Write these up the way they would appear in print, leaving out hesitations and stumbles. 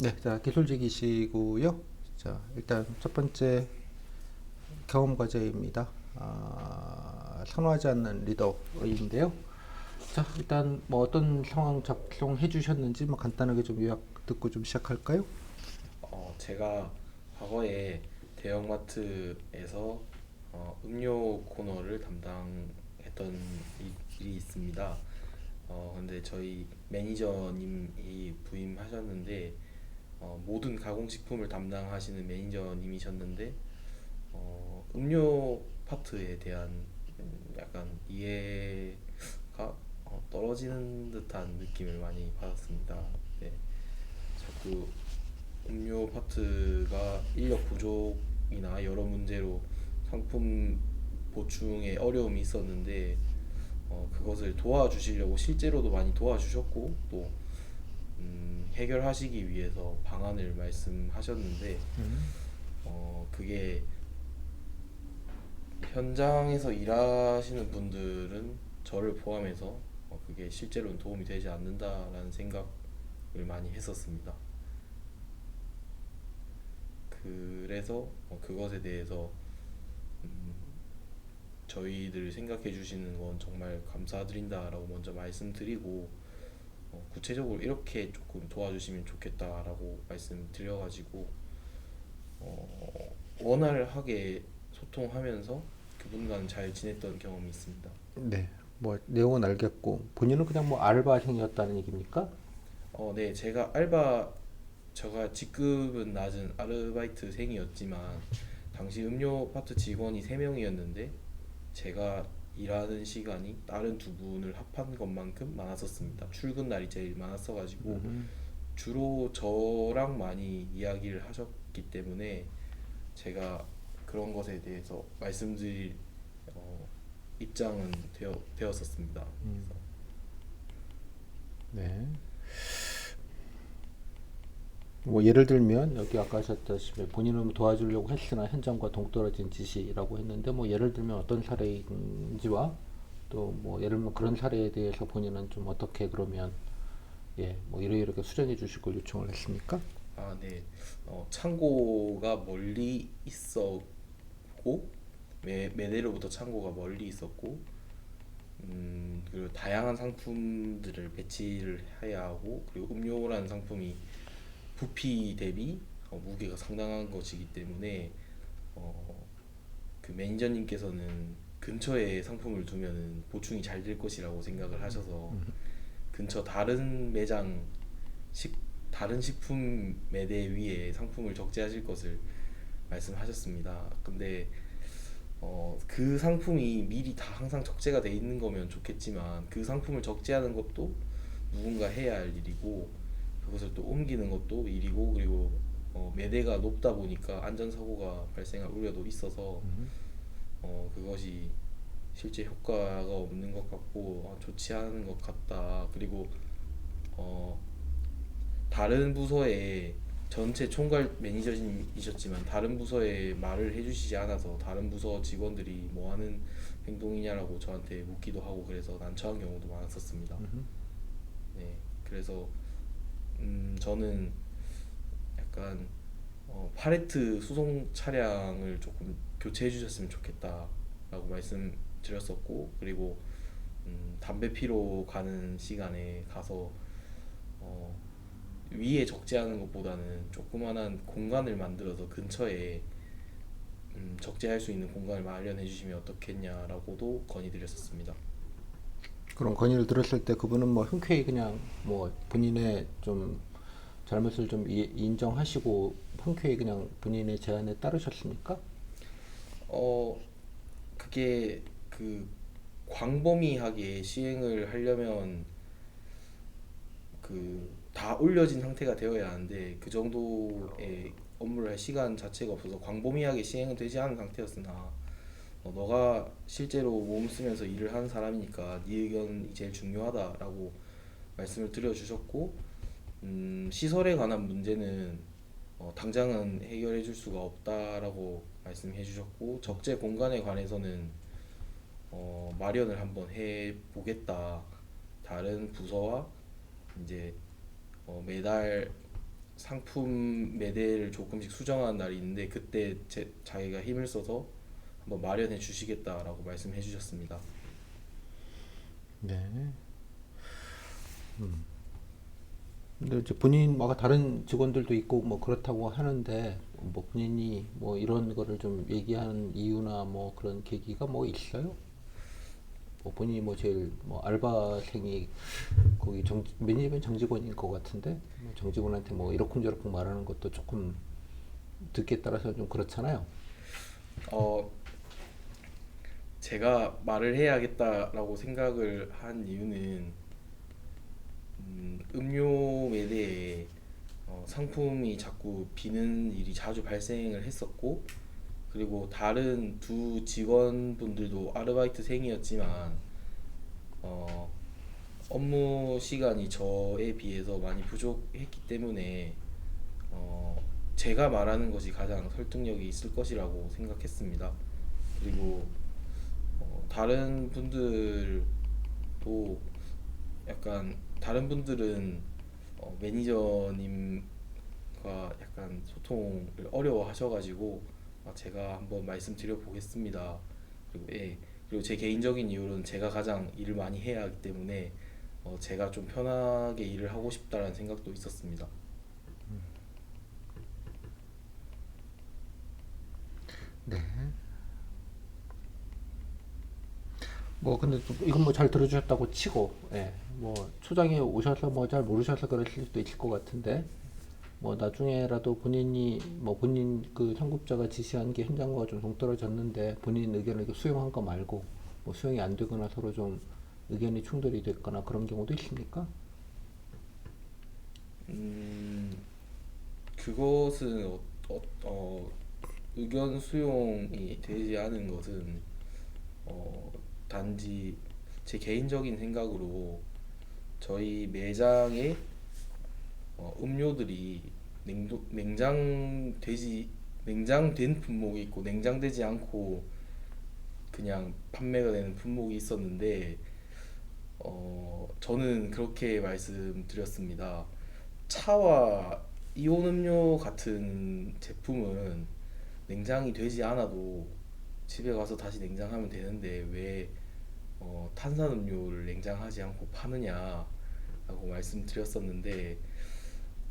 네, 자, 기술직이시고요. 자, 일단 첫 번째 경험 과제입니다. 선호하지 않는 리더인데요. 자, 일단 뭐 어떤 상황 작성해 주셨는지 뭐 간단하게 좀 요약 듣고 좀 시작할까요? 제가 과거에 대형마트에서 음료 코너를 담당했던 일이 있습니다. 근데 저희 매니저님이 부임하셨는데 모든 가공식품을 담당하시는 매니저님이셨는데 음료 파트에 대한 약간 이해가 떨어지는 듯한 느낌을 많이 받았습니다. 네, 자꾸 음료 파트가 인력 부족이나 여러 문제로 상품 보충에 어려움이 있었는데 그것을 도와주시려고 실제로도 많이 도와주셨고 또 해결하시기 위해서 방안을 말씀하셨는데 그게 현장에서 일하시는 분들은 저를 포함해서 그게 실제로는 도움이 되지 않는다라는 생각을 많이 했었습니다. 그래서 그것에 대해서 저희들 생각해 주시는 건 정말 감사드린다라고 먼저 말씀드리고 구체적으로 이렇게 조금 도와주시면 좋겠다라고 말씀드려가지고 원활하게 소통하면서 그분과는 잘 지냈던 경험이 있습니다. 네, 뭐 내용은 알겠고 본인은 그냥 뭐 알바생이었다는 얘기입니까? 네, 제가 직급은 낮은 아르바이트생이었지만 당시 음료 파트 직원이 3명이었는데 제가 일하는 시간이 다른 두 분을 합한 것만큼 많았었습니다. 출근 날이 제일 많았어가지고 주로 저랑 많이 이야기를 하셨기 때문에 제가 그런 것에 대해서 말씀드릴 어, 입장은 되었었습니다. 그래서 네. 뭐 예를 들면 여기 아까 하셨다시피 본인은 뭐 도와주려고 했으나 현장과 동떨어진 지시라고 했는데 뭐 예를 들면 어떤 사례인지와 또 뭐 예를 들면 그런 사례에 대해서 본인은 좀 어떻게 그러면 뭐 이렇게 수정해 주실 걸 요청을 했습니까? 네. 창고가 멀리 있었고 매대로부터 창고가 멀리 있었고 그리고 다양한 상품들을 배치를 해야 하고 그리고 음료라는 상품이 부피 대비 무게가 상당한 것이기 때문에 어, 그 매니저님께서는 근처에 상품을 두면은 보충이 잘 될 것이라고 생각을 하셔서 근처 다른 매장 식 다른 식품 매대 위에 상품을 적재하실 것을 말씀하셨습니다. 근데 그 상품이 미리 다 항상 적재가 돼 있는 거면 좋겠지만 그 상품을 적재하는 것도 누군가 해야 할 일이고 그것을 또 옮기는 것도 일이고 그리고 매대가 높다 보니까 안전사고가 발생할 우려도 있어서 그것이 실제 효과가 없는 것 같고 좋지 않은 것 같다. 그리고 어, 다른 부서에 전체 총괄 매니저님이셨지만 다른 부서에 말을 해주시지 않아서 다른 부서 직원들이 뭐 하는 행동이냐라고 저한테 묻기도 하고 그래서 난처한 경우도 많았었습니다. 네, 그래서 저는 약간 팔레트 수송 차량을 조금 교체해 주셨으면 좋겠다라고 말씀드렸었고 그리고 담배 피러 가는 시간에 가서 어, 위에 적재하는 것보다는 조그만한 공간을 만들어서 근처에 적재할 수 있는 공간을 마련해 주시면 어떻겠냐라고도 건의드렸었습니다. 그런 건의를 들었을 때 그분은 뭐 흔쾌히 그냥 뭐 본인의 좀 잘못을 좀 인정하시고 흔쾌히 그냥 본인의 제안에 따르셨습니까? 어 그게 그 광범위하게 시행을 하려면 그 다 올려진 상태가 되어야 하는데 그 정도의 업무를 할 시간 자체가 없어서 광범위하게 시행은 되지 않은 상태였으나 너가 실제로 몸 쓰면서 일을 하는 사람이니까 네 의견이 제일 중요하다라고 말씀을 드려주셨고 시설에 관한 문제는 당장은 해결해 줄 수가 없다라고 말씀해 주셨고 적재 공간에 관해서는 마련을 한번 해 보겠다. 다른 부서와 이제 매달 상품 매대를 조금씩 수정하는 날이 있는데 그때 자기가 힘을 써서 한번 마련해 주시겠다라고 말씀해 주셨습니다. 네. 근데 이제 본인 뭐 다른 직원들도 있고 뭐 그렇다고 하는데 뭐 본인이 뭐 이런 거를 좀 얘기하는 이유나 뭐 그런 계기가 뭐 있어요? 뭐 본인이 뭐 제일 뭐 알바생이 거기 매니저면 정직원인 것 같은데 뭐 정직원한테 뭐 이러쿵저러쿵 말하는 것도 조금 듣기에 따라서 좀 그렇잖아요. 어, 제가 말을 해야겠다라고 생각을 한 이유는 음료 매대에 상품이 자꾸 비는 일이 자주 발생을 했었고 그리고 다른 두 직원분들도 아르바이트생이었지만 어, 업무 시간이 저에 비해서 많이 부족했기 때문에 어, 제가 말하는 것이 가장 설득력이 있을 것이라고 생각했습니다. 그리고 다른 분들도 약간 다른 분들은 매니저님과 약간 소통을 어려워하셔가지고 제가 한번 말씀드려 보겠습니다. 그리고 예, 그리고 제 개인적인 이유는 제가 가장 일을 많이 해야 하기 때문에 제가 좀 편하게 일을 하고 싶다라는 생각도 있었습니다. 네. 뭐 근데 또 이건 뭐 잘 들어주셨다고 치고, 예, 뭐 초장에 오셔서 뭐 잘 모르셔서 그러실 수도 있을 것 같은데, 뭐 나중에라도 본인이 뭐 본인 그 상급자가 지시한 게 현장과 좀 동떨어졌는데 본인 의견을 이렇게 수용한 거 말고 뭐 수용이 안 되거나 서로 좀 의견이 충돌이 됐거나 그런 경우도 있습니까? 음, 그것은 의견 수용이 되지 않은 것은 단지 제 개인적인 생각으로 저희 매장에 음료들이 냉장된 품목이 있고 냉장되지 않고 그냥 판매가 되는 품목이 있었는데 저는 그렇게 말씀드렸습니다. 차와 이온 음료 같은 제품은 냉장이 되지 않아도 집에 가서 다시 냉장하면 되는데 왜 탄산음료를 냉장하지 않고 파느냐라고 말씀드렸었는데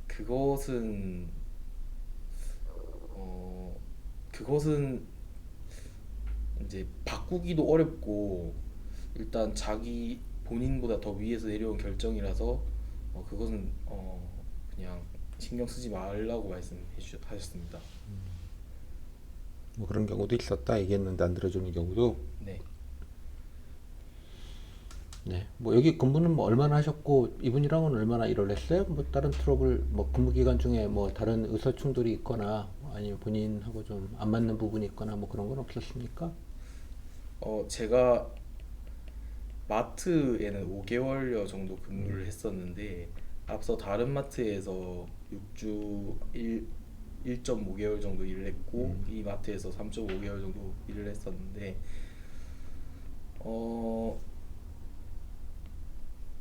그것은 어, 그것은 이제 바꾸기도 어렵고 일단 자기 본인보다 더 위에서 내려온 결정이라서 그것은 그냥 신경 쓰지 말라고 하셨습니다. 뭐 그런 경우도 있었다 얘기했는데 안 들어주는 경우도. 네. 네. 뭐 여기 근무는 뭐 얼마나 하셨고 이분이랑은 얼마나 일을 했어요? 뭐 다른 트러블 뭐 근무 기간 중에 뭐 다른 의사 충돌이 있거나 아니면 본인하고 좀 안 맞는 부분이 있거나 뭐 그런 건 없었습니까? 제가 마트에는 5개월여 정도 근무를 했었는데 앞서 다른 마트에서 6주 1.5개월 정도 일을 했고 이 마트에서 3.5개월 정도 일을 했었는데 어,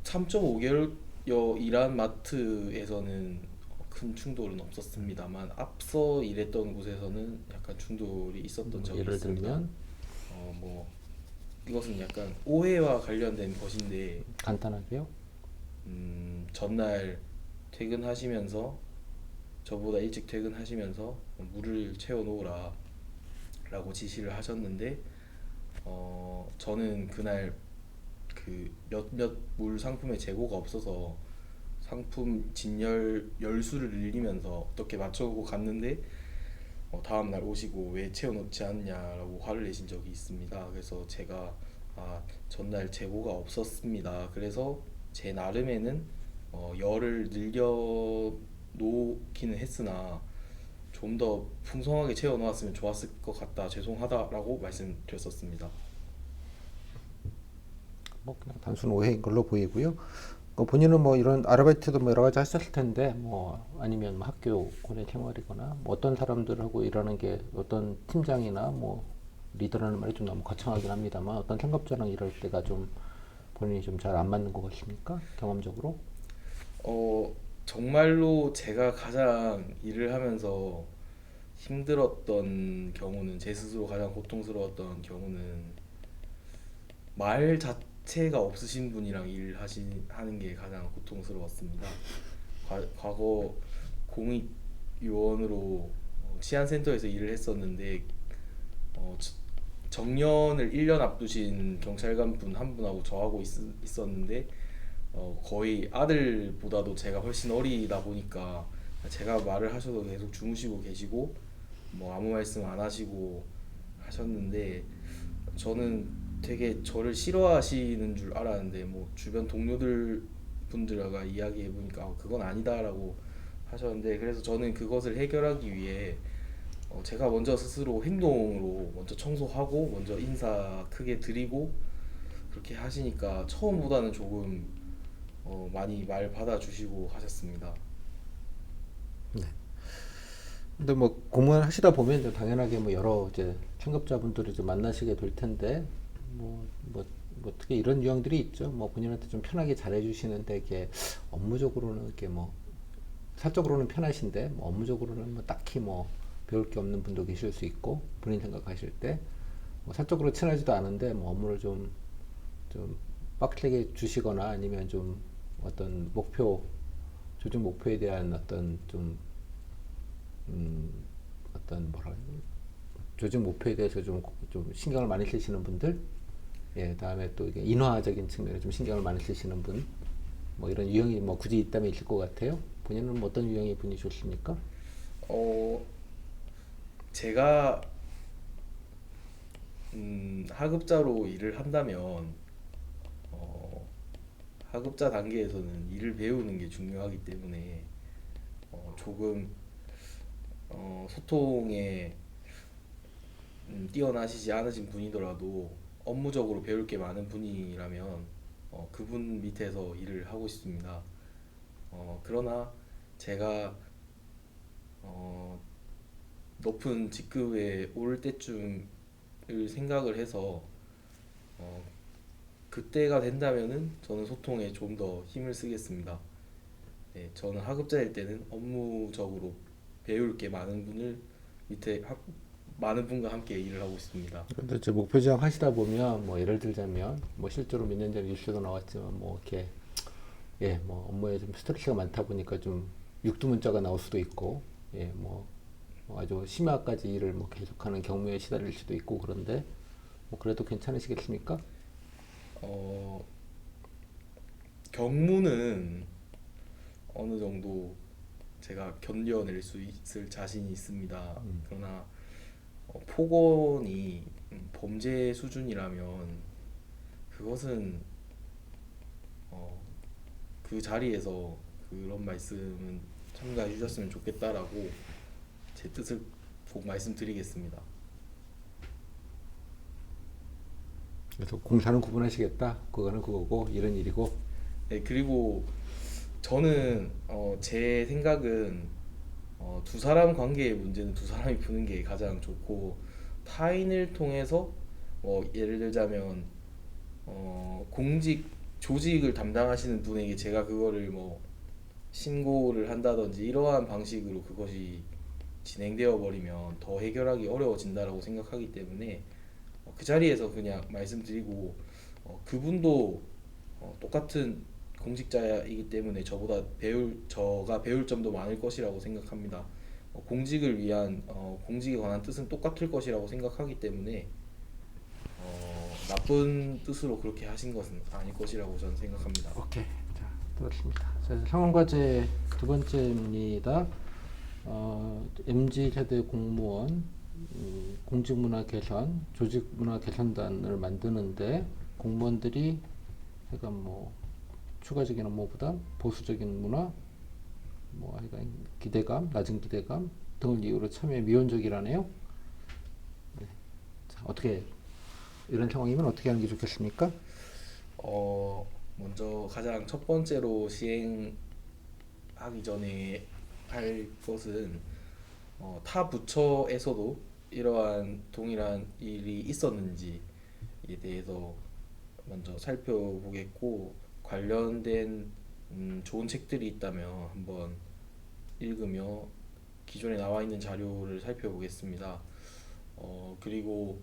3.5개월여 일한 마트에서는 큰 충돌은 없었습니다만 앞서 일했던 곳에서는 약간 충돌이 있었던 적이 예를 있습니다. 들면 뭐 이것은 약간 오해와 관련된 것인데 간단하게요. 전날 퇴근하시면서 저보다 일찍 퇴근하시면서 물을 채워 놓으라 라고 지시를 하셨는데 저는 그날 그 몇몇 물 상품의 재고가 없어서 상품 진열 열수를 늘리면서 어떻게 맞춰고 갔는데 다음 날 오시고 왜 채워놓지 않냐라고 화를 내신 적이 있습니다. 그래서 제가 전날 재고가 없었습니다. 그래서 제 나름에는 열을 늘려 놓기는 했으나 좀 더 풍성하게 채워 놓았으면 좋았을 것 같다. 죄송하다라고 말씀드렸었습니다. 뭐 그냥 단순 오해인 걸로 보이고요. 본인은 뭐 이런 아르바이트도 뭐 여러 가지 하셨을 텐데 뭐 아니면 뭐 학교 고내 생활이거나 뭐 어떤 사람들하고 일하는 게 어떤 팀장이나 뭐 리더라는 말이 좀 너무 거창하긴 합니다만 어떤 상급자랑 일할 때가 좀 본인이 좀 잘 안 맞는 것 같습니까? 경험적으로? 어, 정말로 제가 가장 일을 하면서 힘들었던 경우는, 제 스스로 가장 고통스러웠던 경우는 말 자체가 없으신 분이랑 하는 게 가장 고통스러웠습니다. 과거 공익 요원으로 치안센터에서 일을 했었는데, 어, 저- 정년을 1년 앞두신 경찰관 분 한 분하고 저하고 있었는데, 거의 아들보다도 제가 훨씬 어리다 보니까 제가 말을 하셔도 계속 주무시고 계시고 뭐 아무 말씀 안 하시고 하셨는데, 저는 되게 저를 싫어하시는 줄 알았는데 뭐 주변 동료들 분들과 이야기해 보니까 그건 아니다라고 하셨는데, 그래서 저는 그것을 해결하기 위해 제가 먼저 스스로 행동으로 먼저 청소하고 먼저 인사 크게 드리고 그렇게 하시니까 처음보다는 조금 많이 말 받아주시고 하셨습니다. 네. 근데 뭐 공무원 하시다 보면 이제 당연하게 뭐 여러 이제 청급자분들을 좀 만나시게 될 텐데 뭐, 뭐, 뭐 어떻게 이런 유형들이 있죠. 뭐 본인한테 좀 편하게 잘해주시는데 이게 업무적으로는 이렇게 뭐 사적으로는 편하신데 뭐 업무적으로는 뭐 딱히 뭐 배울 게 없는 분도 계실 수 있고 본인 생각하실 때뭐 사적으로 친하지도 않은데 뭐 업무를 좀 빡세게 주시거나 아니면 좀 어떤 조직 목표에 대한 어떤 음, 어떤 뭐라 해야 되나? 조직 목표에 대해서 좀 신경을 많이 쓰시는 분들, 예, 다음에 또 이게 인화적인 측면에 좀 신경을 많이 쓰시는 분, 뭐 이런 유형이 뭐 굳이 있다면 있을 것 같아요. 본인은 뭐 어떤 유형의 분이 좋습니까? 어, 제가 하급자로 일을 한다면 어, 하급자 단계에서는 일을 배우는 게 중요하기 때문에 조금 소통에 뛰어나시지 않으신 분이더라도 업무적으로 배울 게 많은 분이라면 그분 밑에서 일을 하고 싶습니다. 그러나 제가 어, 높은 직급에 오를 때쯤을 생각을 해서 어, 그때가 된다면은 저는 소통에 좀 더 힘을 쓰겠습니다. 네, 저는 하급자일 때는 업무적으로 배울 게 많은 분을 밑에 많은 분과 함께 일을 하고 있습니다. 근데 이제 목표 지향 하시다 보면 뭐 예를 들자면 뭐 실제로 몇 년 전에 뉴스도 나왔지만 뭐 이렇게 예, 뭐 업무에 좀 스트레스가 많다 보니까 좀 육두문자가 나올 수도 있고 예, 뭐 아주 심야까지 일을 뭐 계속하는 경무에 시달릴 수도 있고 그런데 뭐 그래도 괜찮으시겠습니까? 어, 경무는 어느 정도 제가 견뎌낼 수 있을 자신이 있습니다. 그러나 폭언이 범죄 수준이라면 그것은 어, 그 자리에서 그런 말씀은 참가해 주셨으면 좋겠다라고 제 뜻을 꼭 말씀드리겠습니다. 그래서 공사는 구분하시겠다. 그거는 그거고 이런 일이고. 네, 그리고 저는 제 생각은 두 사람 관계의 문제는 두 사람이 푸는 게 가장 좋고, 타인을 통해서 예를 들자면 공직 조직을 담당하시는 분에게 제가 그거를 뭐 신고를 한다든지 이러한 방식으로 그것이 진행되어 버리면 더 해결하기 어려워진다라고 생각하기 때문에 그 자리에서 그냥 말씀드리고, 그분도 똑같은 공직자이기 때문에 저가 배울 점도 많을 것이라고 생각합니다. 공직을 위한 공직에 관한 뜻은 똑같을 것이라고 생각하기 때문에 나쁜 뜻으로 그렇게 하신 것은 아닐 것이라고 저는 생각합니다. 오케이. 자, 들었습니다. 자, 상황 과제 두 번째입니다. MZ 세대 공무원 공직 문화 개선, 조직 문화 개선단을 만드는데 공무원들이 약간 뭐 추가적인 업무보다 보수적인 문화, 뭐 하여간 기대감, 낮은 기대감 등을 이유로 참여에 미온적이라네요. 자, 어떻게 이런 상황이면 어떻게 하는 게 좋겠습니까? 먼저 가장 첫 번째로 시행하기 전에 할 것은 타 부처에서도 이러한 동일한 일이 있었는지에 대해서 먼저 살펴보겠고, 관련된 좋은 책들이 있다면 한번 읽으며 기존에 나와 있는 자료를 살펴보겠습니다. 그리고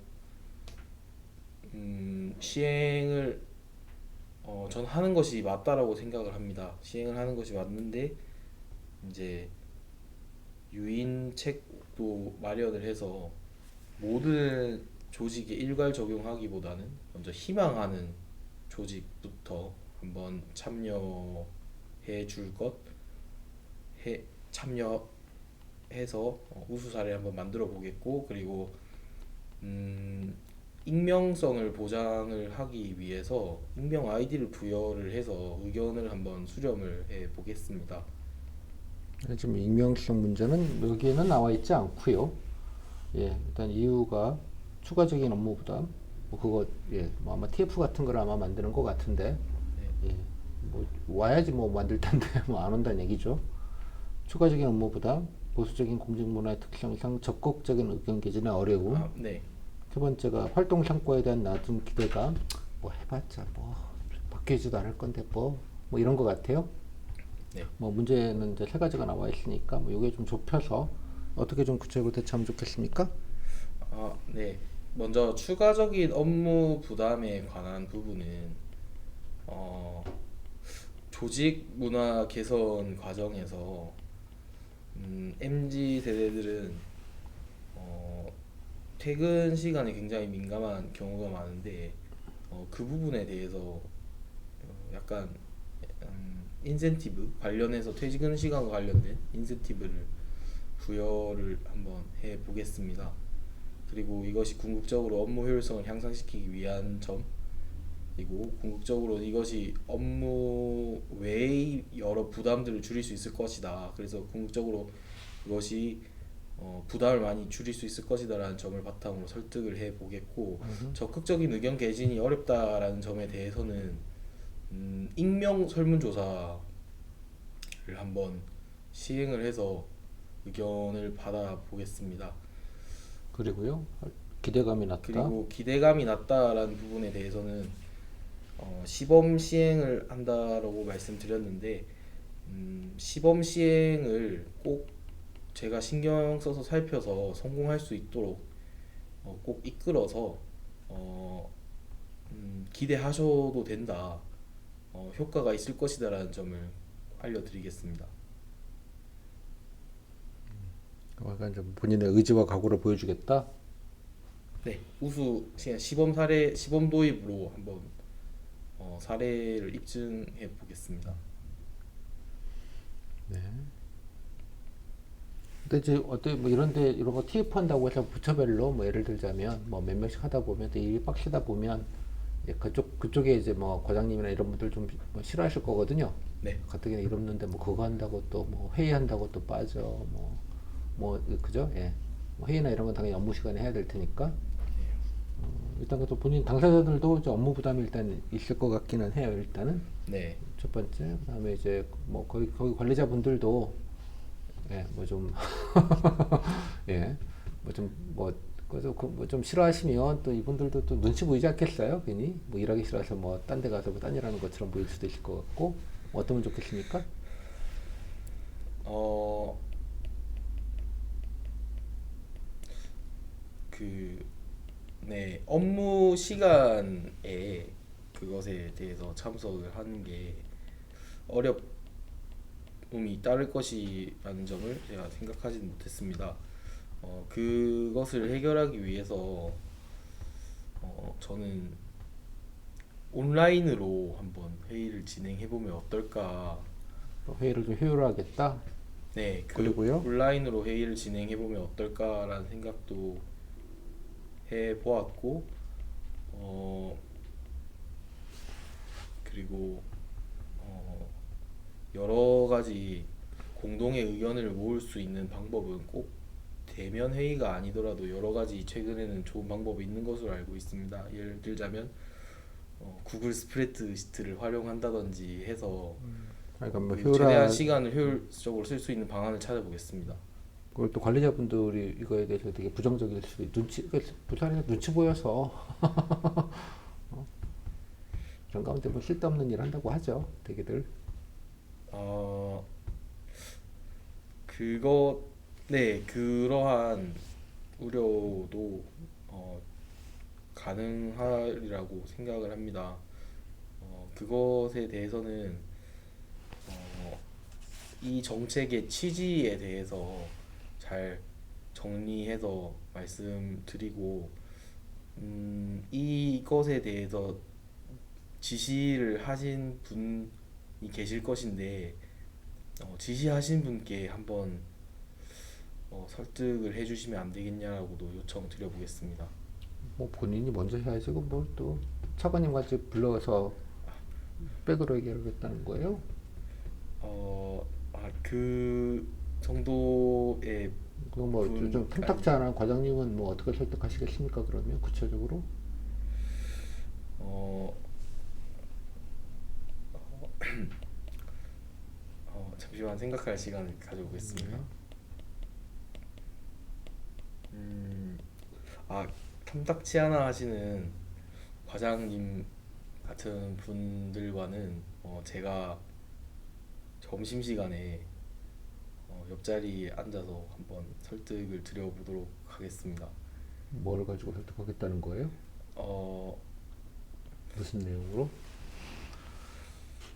시행을 전 하는 것이 맞다라고 생각을 합니다. 시행을 하는 것이 맞는데 이제 유인책도 마련을 해서 모든 조직에 일괄 적용하기보다는 먼저 희망하는 조직부터 한번 참여해 줄 것, 참여해서 우수 사례를 한번 만들어 보겠고, 그리고 익명성을 보장을 하기 위해서 익명 아이디를 부여를 해서 의견을 한번 수렴을 해 보겠습니다. 지금 익명성 문제는 여기에는 나와 있지 않고요. 예, 일단 이유가 추가적인 업무 부담, 뭐 그거 예, 뭐 아마 TF 같은 걸 아마 만드는 것 같은데, 네. 예, 뭐 와야지 뭐 만들 텐데 뭐 안 온다는 얘기죠. 추가적인 업무 부담, 보수적인 공직 문화의 특성상 적극적인 의견 개진의 어려움. 네. 세 번째가 활동 성과에 대한 낮은 기대감. 뭐 해봤자 뭐 바뀌지도 않을 건데 뭐 이런 것 같아요. 네. 뭐 문제는 이제 세 가지가 나와 있으니까 뭐 요게 좀 좁혀서 어떻게 좀 구체적으로 대처하면 좋겠습니까? 네. 먼저 추가적인 업무 부담에 관한 부분은 어, 조직 문화 개선 과정에서 MZ 세대들은 퇴근 시간에 굉장히 민감한 경우가 많은데 그 부분에 대해서 약간 인센티브 관련해서 퇴근 시간과 관련된 인센티브를 부여를 한번 해 보겠습니다. 그리고 이것이 궁극적으로 업무 효율성을 향상시키기 위한 점이고, 궁극적으로 이것이 업무 외의 여러 부담들을 줄일 수 있을 것이다. 그래서 궁극적으로 그것이 부담을 많이 줄일 수 있을 것이다라는 점을 바탕으로 설득을 해 보겠고, 적극적인 의견 개진이 어렵다라는 점에 대해서는 익명 설문조사를 한번 시행을 해서 의견을 받아 보겠습니다. 그리고요, 기대감이 낮다. 그리고 기대감이 낮다라는 부분에 대해서는 시범 시행을 한다라고 말씀드렸는데, 시범 시행을 꼭 제가 신경 써서 살펴서 성공할 수 있도록 꼭 이끌어서 기대하셔도 된다, 효과가 있을 것이다라는 점을 알려드리겠습니다. 약간 좀 본인의 의지와 각오를 보여주겠다. 네, 우수 시범 사례, 시범 도입으로 한번 사례를 입증해 보겠습니다. 네. 근데 이제 어때 뭐 이런데 이런 거 TF 한다고 해서 부처별로 뭐 예를 들자면 뭐 몇 명씩 하다 보면 또 일이 빡시다 보면 이제 그쪽에 이제 뭐 과장님이나 이런 분들 좀 뭐 싫어하실 거거든요. 네, 가뜩이나 이럽는데 뭐 그거 한다고 또 뭐 회의한다고 또 빠져 뭐 그죠? 예. 뭐 회의나 이런 건 당연히 업무 시간에 해야 될 테니까 일단 또 본인 당사자들도 이제 업무 부담이 일단 있을 것 같기는 해요. 일단은 네, 첫 번째, 그다음에 이제 뭐 거기 관리자분들도 예, 뭐 좀 예, 뭐좀 싫어하시면 또 이분들도 또 눈치 보이지 않겠어요? 괜히 뭐 일하기 싫어서 뭐 딴 데 가서 뭐 딴 일하는 것처럼 보일 수도 있을 것 같고 어떠면 좋겠습니까? 어, 그, 네, 업무 시간에 그것에 대해서 참석을 하는 게 어려움이 따를 것이라는 점을 제가 생각하지는 못했습니다. 그것을 해결하기 위해서 저는 온라인으로 한번 회의를 진행해 보면 어떨까. 회의를 좀 효율화하겠다. 네, 그 그리고요. 온라인으로 회의를 진행해 보면 어떨까라는 생각도 해 보았고, 어, 그리고 어, 여러 가지 공동의 의견을 모을 수 있는 방법은 꼭 대면 회의가 아니더라도 여러 가지 최근에는 좋은 방법이 있는 것으로 알고 있습니다. 예를 들자면 구글 스프레드시트를 활용한다든지 해서 그러니까 뭐 최대한 효율화 시간을 효율적으로 쓸 수 있는 방안을 찾아보겠습니다. 그걸 또 관리자분들이 이거에 대해서 되게 부정적일 수도 부산에서 눈치 보여서 이런 가운데 뭐 쓸데없는 일 한다고 하죠. 되게들. 어, 그거 네 그러한 우려도 가능하리라고 생각을 합니다. 그것에 대해서는 어, 이 정책의 취지에 대해서 잘 정리해서 말씀드리고 이것에 대해서 지시를 하신 분이 계실 것인데 지시하신 분께 한번 설득을 해주시면 안 되겠냐라고도 요청드려보겠습니다. 뭐 본인이 먼저 해야지 뭐또 차관님까지 불러서 백으로 얘기하겠다는 거예요? 그 정도의 그럼 뭐 좀 탐탁지 분까지 않은 과장님은 뭐 어떻게 설득하시겠습니까? 그러면 구체적으로 어, 잠시만 생각할 시간을 가져보겠습니다. 음, 탐탁치 않아 하시는 과장님 같은 분들과는 제가 점심시간에 옆자리에 앉아서 한번 설득을 드려보도록 하겠습니다. 뭘 가지고 설득하겠다는 거예요? 어, 무슨 내용으로?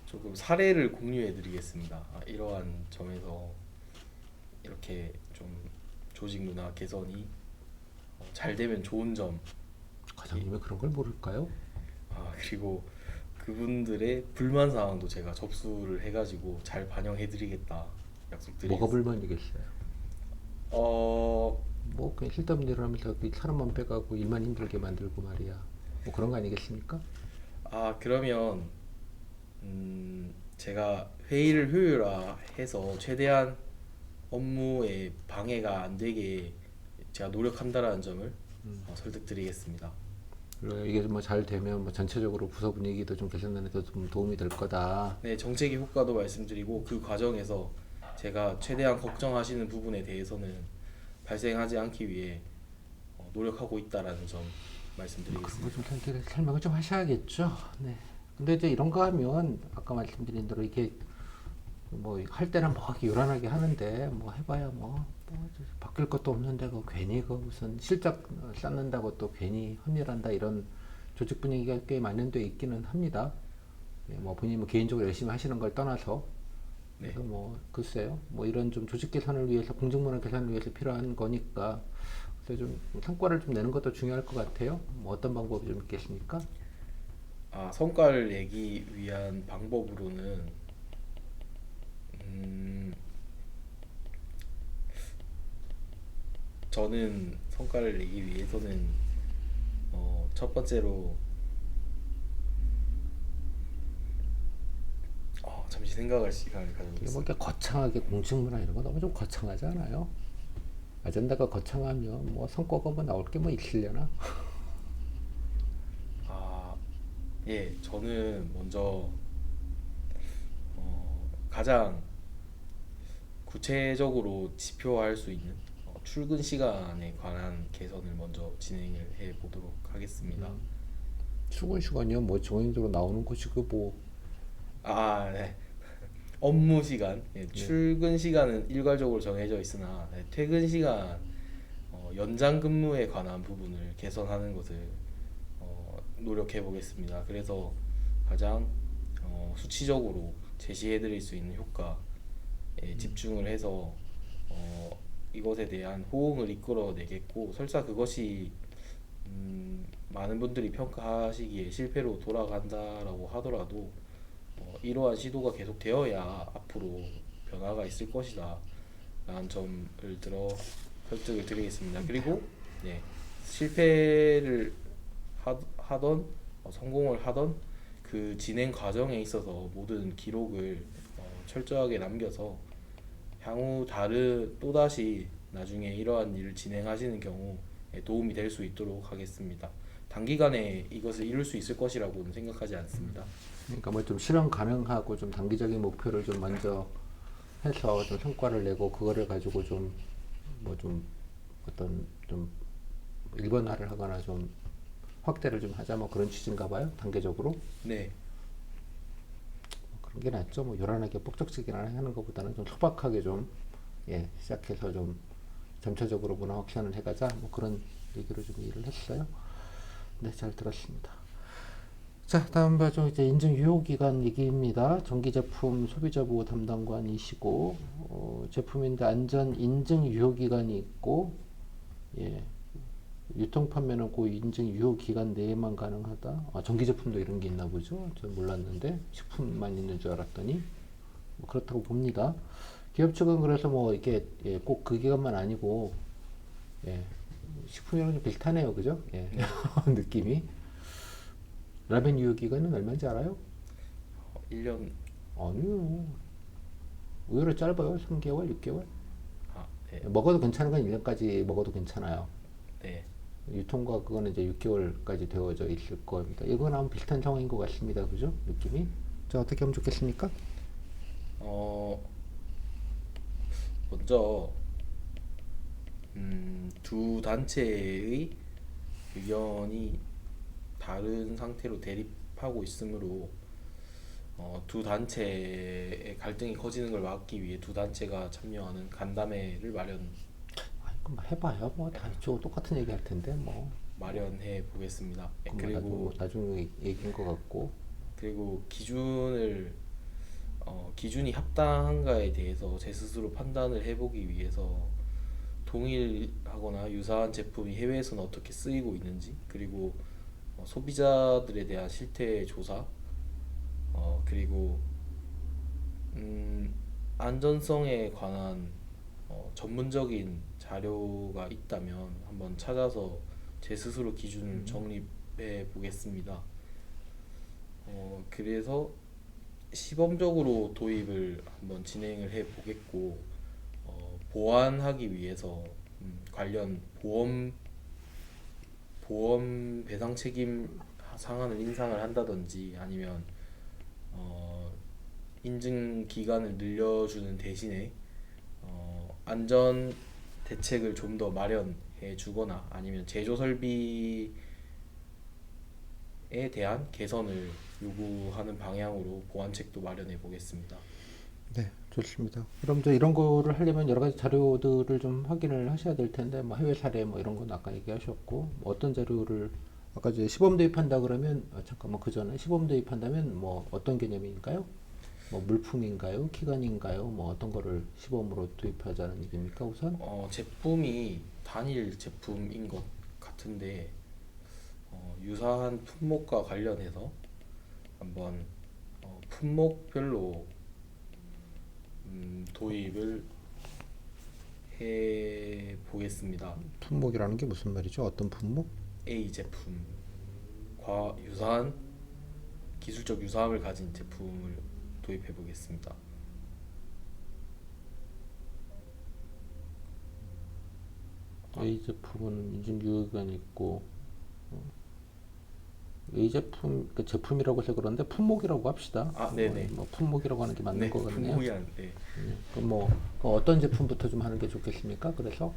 조금 사례를 공유해 드리겠습니다. 이러한 점에서 이렇게 좀 조직 문화 개선이 잘 되면 좋은 점, 과장님이 그런 걸 모를까요? 그리고 그분들의 불만 사항도 제가 접수를 해가지고 잘 반영해 드리겠다 뭐가 약속드리겠습니다. 불만이겠어요? 어, 뭐 그냥 쓸데없는 일을 하면서 그 사람만 빼가고 일만 힘들게 만들고 말이야. 뭐 그런 거 아니겠습니까? 그러면 제가 회의를 효율화해서 최대한 업무에 방해가 안 되게 제가 노력한다라는 점을 설득드리겠습니다. 그리고 이게 뭐 잘 되면 뭐 전체적으로 부서 분위기도 좀 개선하는 데 좀 도움이 될 거다. 네, 정책의 효과도 말씀드리고 그 과정에서 제가 최대한 걱정하시는 부분에 대해서는 발생하지 않기 위해 노력하고 있다라는 점 그런 말씀드리겠습니다. 거좀 설명을 좀 하셔야겠죠. 네. 근데 이제 이런 거 하면 아까 말씀드린 대로 이게 뭐 할 때는 뭐 이렇게 요란하게 하는데 뭐 해봐야 뭐 바뀔 것도 없는데 그 괜히 그 무슨 실적 쌓는다고 또 괜히 헌일한다 이런 조직 분위기가 꽤 만연돼 있기는 합니다. 예, 뭐 본인이 뭐 개인적으로 열심히 하시는 걸 떠나서 네, 그래서 뭐 글쎄요 뭐 이런 좀 조직 개선을 위해서 공직문화 개선을 위해서 필요한 거니까 그래서 좀 성과를 좀 내는 것도 중요할 것 같아요. 뭐 어떤 방법이 좀 있겠습니까? 성과를 내기 위한 방법으로는 음, 저는 성과를 내기 위해서는 첫 번째로 잠시 생각할 시간을 이게 뭐 가져보겠습니다. 이렇게 거창하게 공직문화 이런 거 너무 좀 거창하지 않아요? 아젠다가 거창하면 뭐 성과가 뭐 나올 게 뭐 있으려나? 아, 예, 저는 먼저 가장 구체적으로 지표화할 수 있는 출근 시간에 관한 개선을 먼저 진행을 해 보도록 하겠습니다. 출근 시간이요 뭐 정해적으로 나오는 것이 그뭐 네. 업무 시간, 예, 네. 출근 시간은 일괄적으로 정해져 있으나 퇴근 시간 연장 근무에 관한 부분을 개선하는 것을 노력해 보겠습니다. 그래서 가장 수치적으로 제시해 드릴 수 있는 효과에 집중을 해서 이것에 대한 호응을 이끌어내겠고 설사 그것이 많은 분들이 평가하시기에 실패로 돌아간다라고 하더라도 이러한 시도가 계속되어야 앞으로 변화가 있을 것이다 라는 점을 들어 설득을 드리겠습니다. 그리고 네, 실패를 하던 성공을 하던 그 진행 과정에 있어서 모든 기록을 철저하게 남겨서 향후 또다시 나중에 이러한 일을 진행하시는 경우에 도움이 될 수 있도록 하겠습니다. 단기간에 이것을 이룰 수 있을 것이라고는 생각하지 않습니다. 그러니까 뭐 좀 실현 가능하고 좀 단기적인 목표를 좀 먼저 해서 좀 성과를 내고 그거를 가지고 좀 뭐 좀 어떤 좀 일본화를 하거나 좀 확대를 좀 하자 뭐 그런 취지인가 봐요. 단계적으로. 네, 그런 게 낫죠. 뭐 요란하게 폭적지게 하는 것보다는 좀 소박하게 좀 시작해서 좀 점차적으로 문화 확산을 해가자. 뭐 그런 얘기로 좀 이해를 했어요. 네, 잘 들었습니다. 자, 다음 바죠. 이제 인증 유효 기간 얘기입니다. 전기 제품 소비자 보호 담당관이시고 제품인데 안전 인증 유효 기간이 있고 예, 유통 판매는 그 인증 유효 기간 내에만 가능하다. 아, 전기 제품도 이런 게 있나 보죠. 전 몰랐는데 식품만 있는 줄 알았더니 뭐 그렇다고 봅니다. 기업 측은 그래서 뭐 이게 꼭 그 기간만 아니고 식품이랑 좀 비슷하네요, 그죠? 느낌이. 라벤 유효 기간은 얼마인지 알아요? 1년. 아니요. 의외로 짧아요. 3개월, 6개월. 아, 네. 먹어도 괜찮은 건 1년까지 먹어도 괜찮아요. 네. 유통과 그거는 이제 6개월까지 되어져 있을 겁니다. 이거는 아마 비슷한 상황인 것 같습니다. 그죠? 느낌이. 자, 어떻게 하면 좋겠습니까? 먼저 두 단체의 의견이 다른 상태로 대립하고 있으므로 두 단체의 갈등이 커지는 걸 막기 위해 두 단체가 참여하는 간담회를 아니, 그럼 해봐야 뭐 다 이쪽 똑같은 얘기 할 텐데 뭐. 마련해 보겠습니다. 그리고 나중에 얘기인 것 같고. 그리고 기준이 합당한가에 대해서 제 스스로 판단을 해보기 위해서 동일하거나 유사한 제품이 해외에서는 어떻게 쓰이고 있는지, 그리고 소비자들에 대한 실태 조사, 그리고 안전성에 관한 전문적인 자료가 있다면 한번 찾아서 제 스스로 기준을 정립해 보겠습니다. 그래서 시범적으로 도입을 한번 진행을 해 보겠고, 보완하기 위해서 관련 보험 배상 책임 상한을 인상을 한다든지, 아니면 인증 기간을 늘려주는 대신에 안전 대책을 좀 더 마련해 주거나, 아니면 제조 설비에 대한 개선을 요구하는 방향으로 보완책도 마련해 보겠습니다. 네, 좋습니다. 그럼 이제 이런 거를 하려면 여러 가지 자료들을 좀 확인을 하셔야 될 텐데, 뭐 해외 사례 뭐 이런 건 아까 얘기하셨고, 뭐 어떤 자료를 아까 이제 시범 도입한다 그러면 잠깐만 그 전에 시범 도입한다면 뭐 어떤 개념인가요? 뭐 물품인가요? 기간인가요? 뭐 어떤 거를 시범으로 도입하자는 얘기입니까, 우선? 제품이 단일 제품인 것 같은데, 유사한 품목과 관련해서 한번 품목별로 도입을 해 보겠습니다. 품목이라는 게 무슨 말이죠? 어떤 품목? A 제품과 유사한 기술적 유사함을 가진 제품을 도입해 보겠습니다. A 제품은 인증 유효기간이 있고, A 제품, 그 제품이라고 해서 그런데 품목이라고 합시다. 네네. 뭐 품목이라고 하는 게 맞는 네, 것 같네요. 품목이 네. 그럼 뭐 어떤 제품부터 좀 하는 게 좋겠습니까? 그래서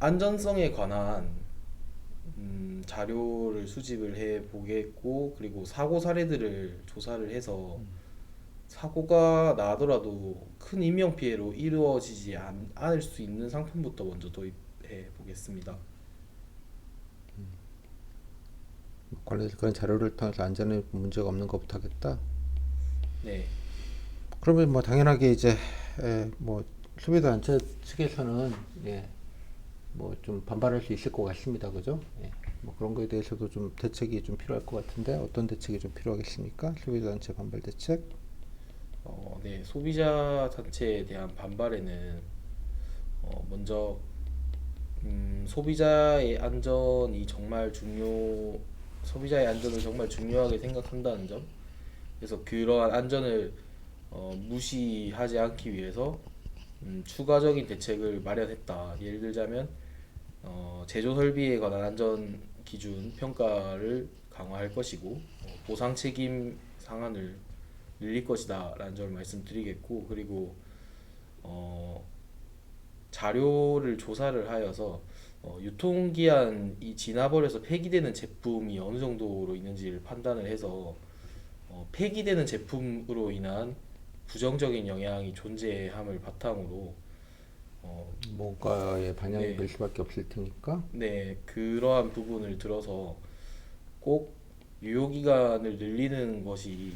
안전성에 관한 자료를 수집을 해 보겠고, 그리고 사고 사례들을 조사를 해서 사고가 나더라도 큰 인명 피해로 이루어지지 않을 수 있는 상품부터 먼저 도입해 보겠습니다. 관련해서 그런 자료를 통해서 안전에 문제가 없는 것부터 하겠다. 네. 그러면 뭐 당연하게 이제 뭐 소비자단체 측에서는 뭐 좀 반발할 수 있을 것 같습니다. 그죠? 뭐 그런 거에 대해서도 좀 대책이 좀 필요할 것 같은데 어떤 대책이 좀 필요하겠습니까? 소비자단체 반발 대책? 네. 소비자 단체에 대한 반발에는 먼저 소비자의 안전을 정말 중요하게 생각한다는 점, 그래서 그러한 안전을 무시하지 않기 위해서 추가적인 대책을 마련했다. 예를 들자면 제조 설비에 관한 안전 기준 평가를 강화할 것이고, 보상 책임 상한을 늘릴 것이다라는 점을 말씀드리겠고, 그리고 자료를 조사를 하여서 유통기한이 지나버려서 폐기되는 제품이 어느 정도로 있는지를 판단을 해서 폐기되는 제품으로 인한 부정적인 영향이 존재함을 바탕으로 뭔가의 방향이 네, 될 수밖에 없을 테니까. 네, 그러한 부분을 들어서 꼭 유효기간을 늘리는 것이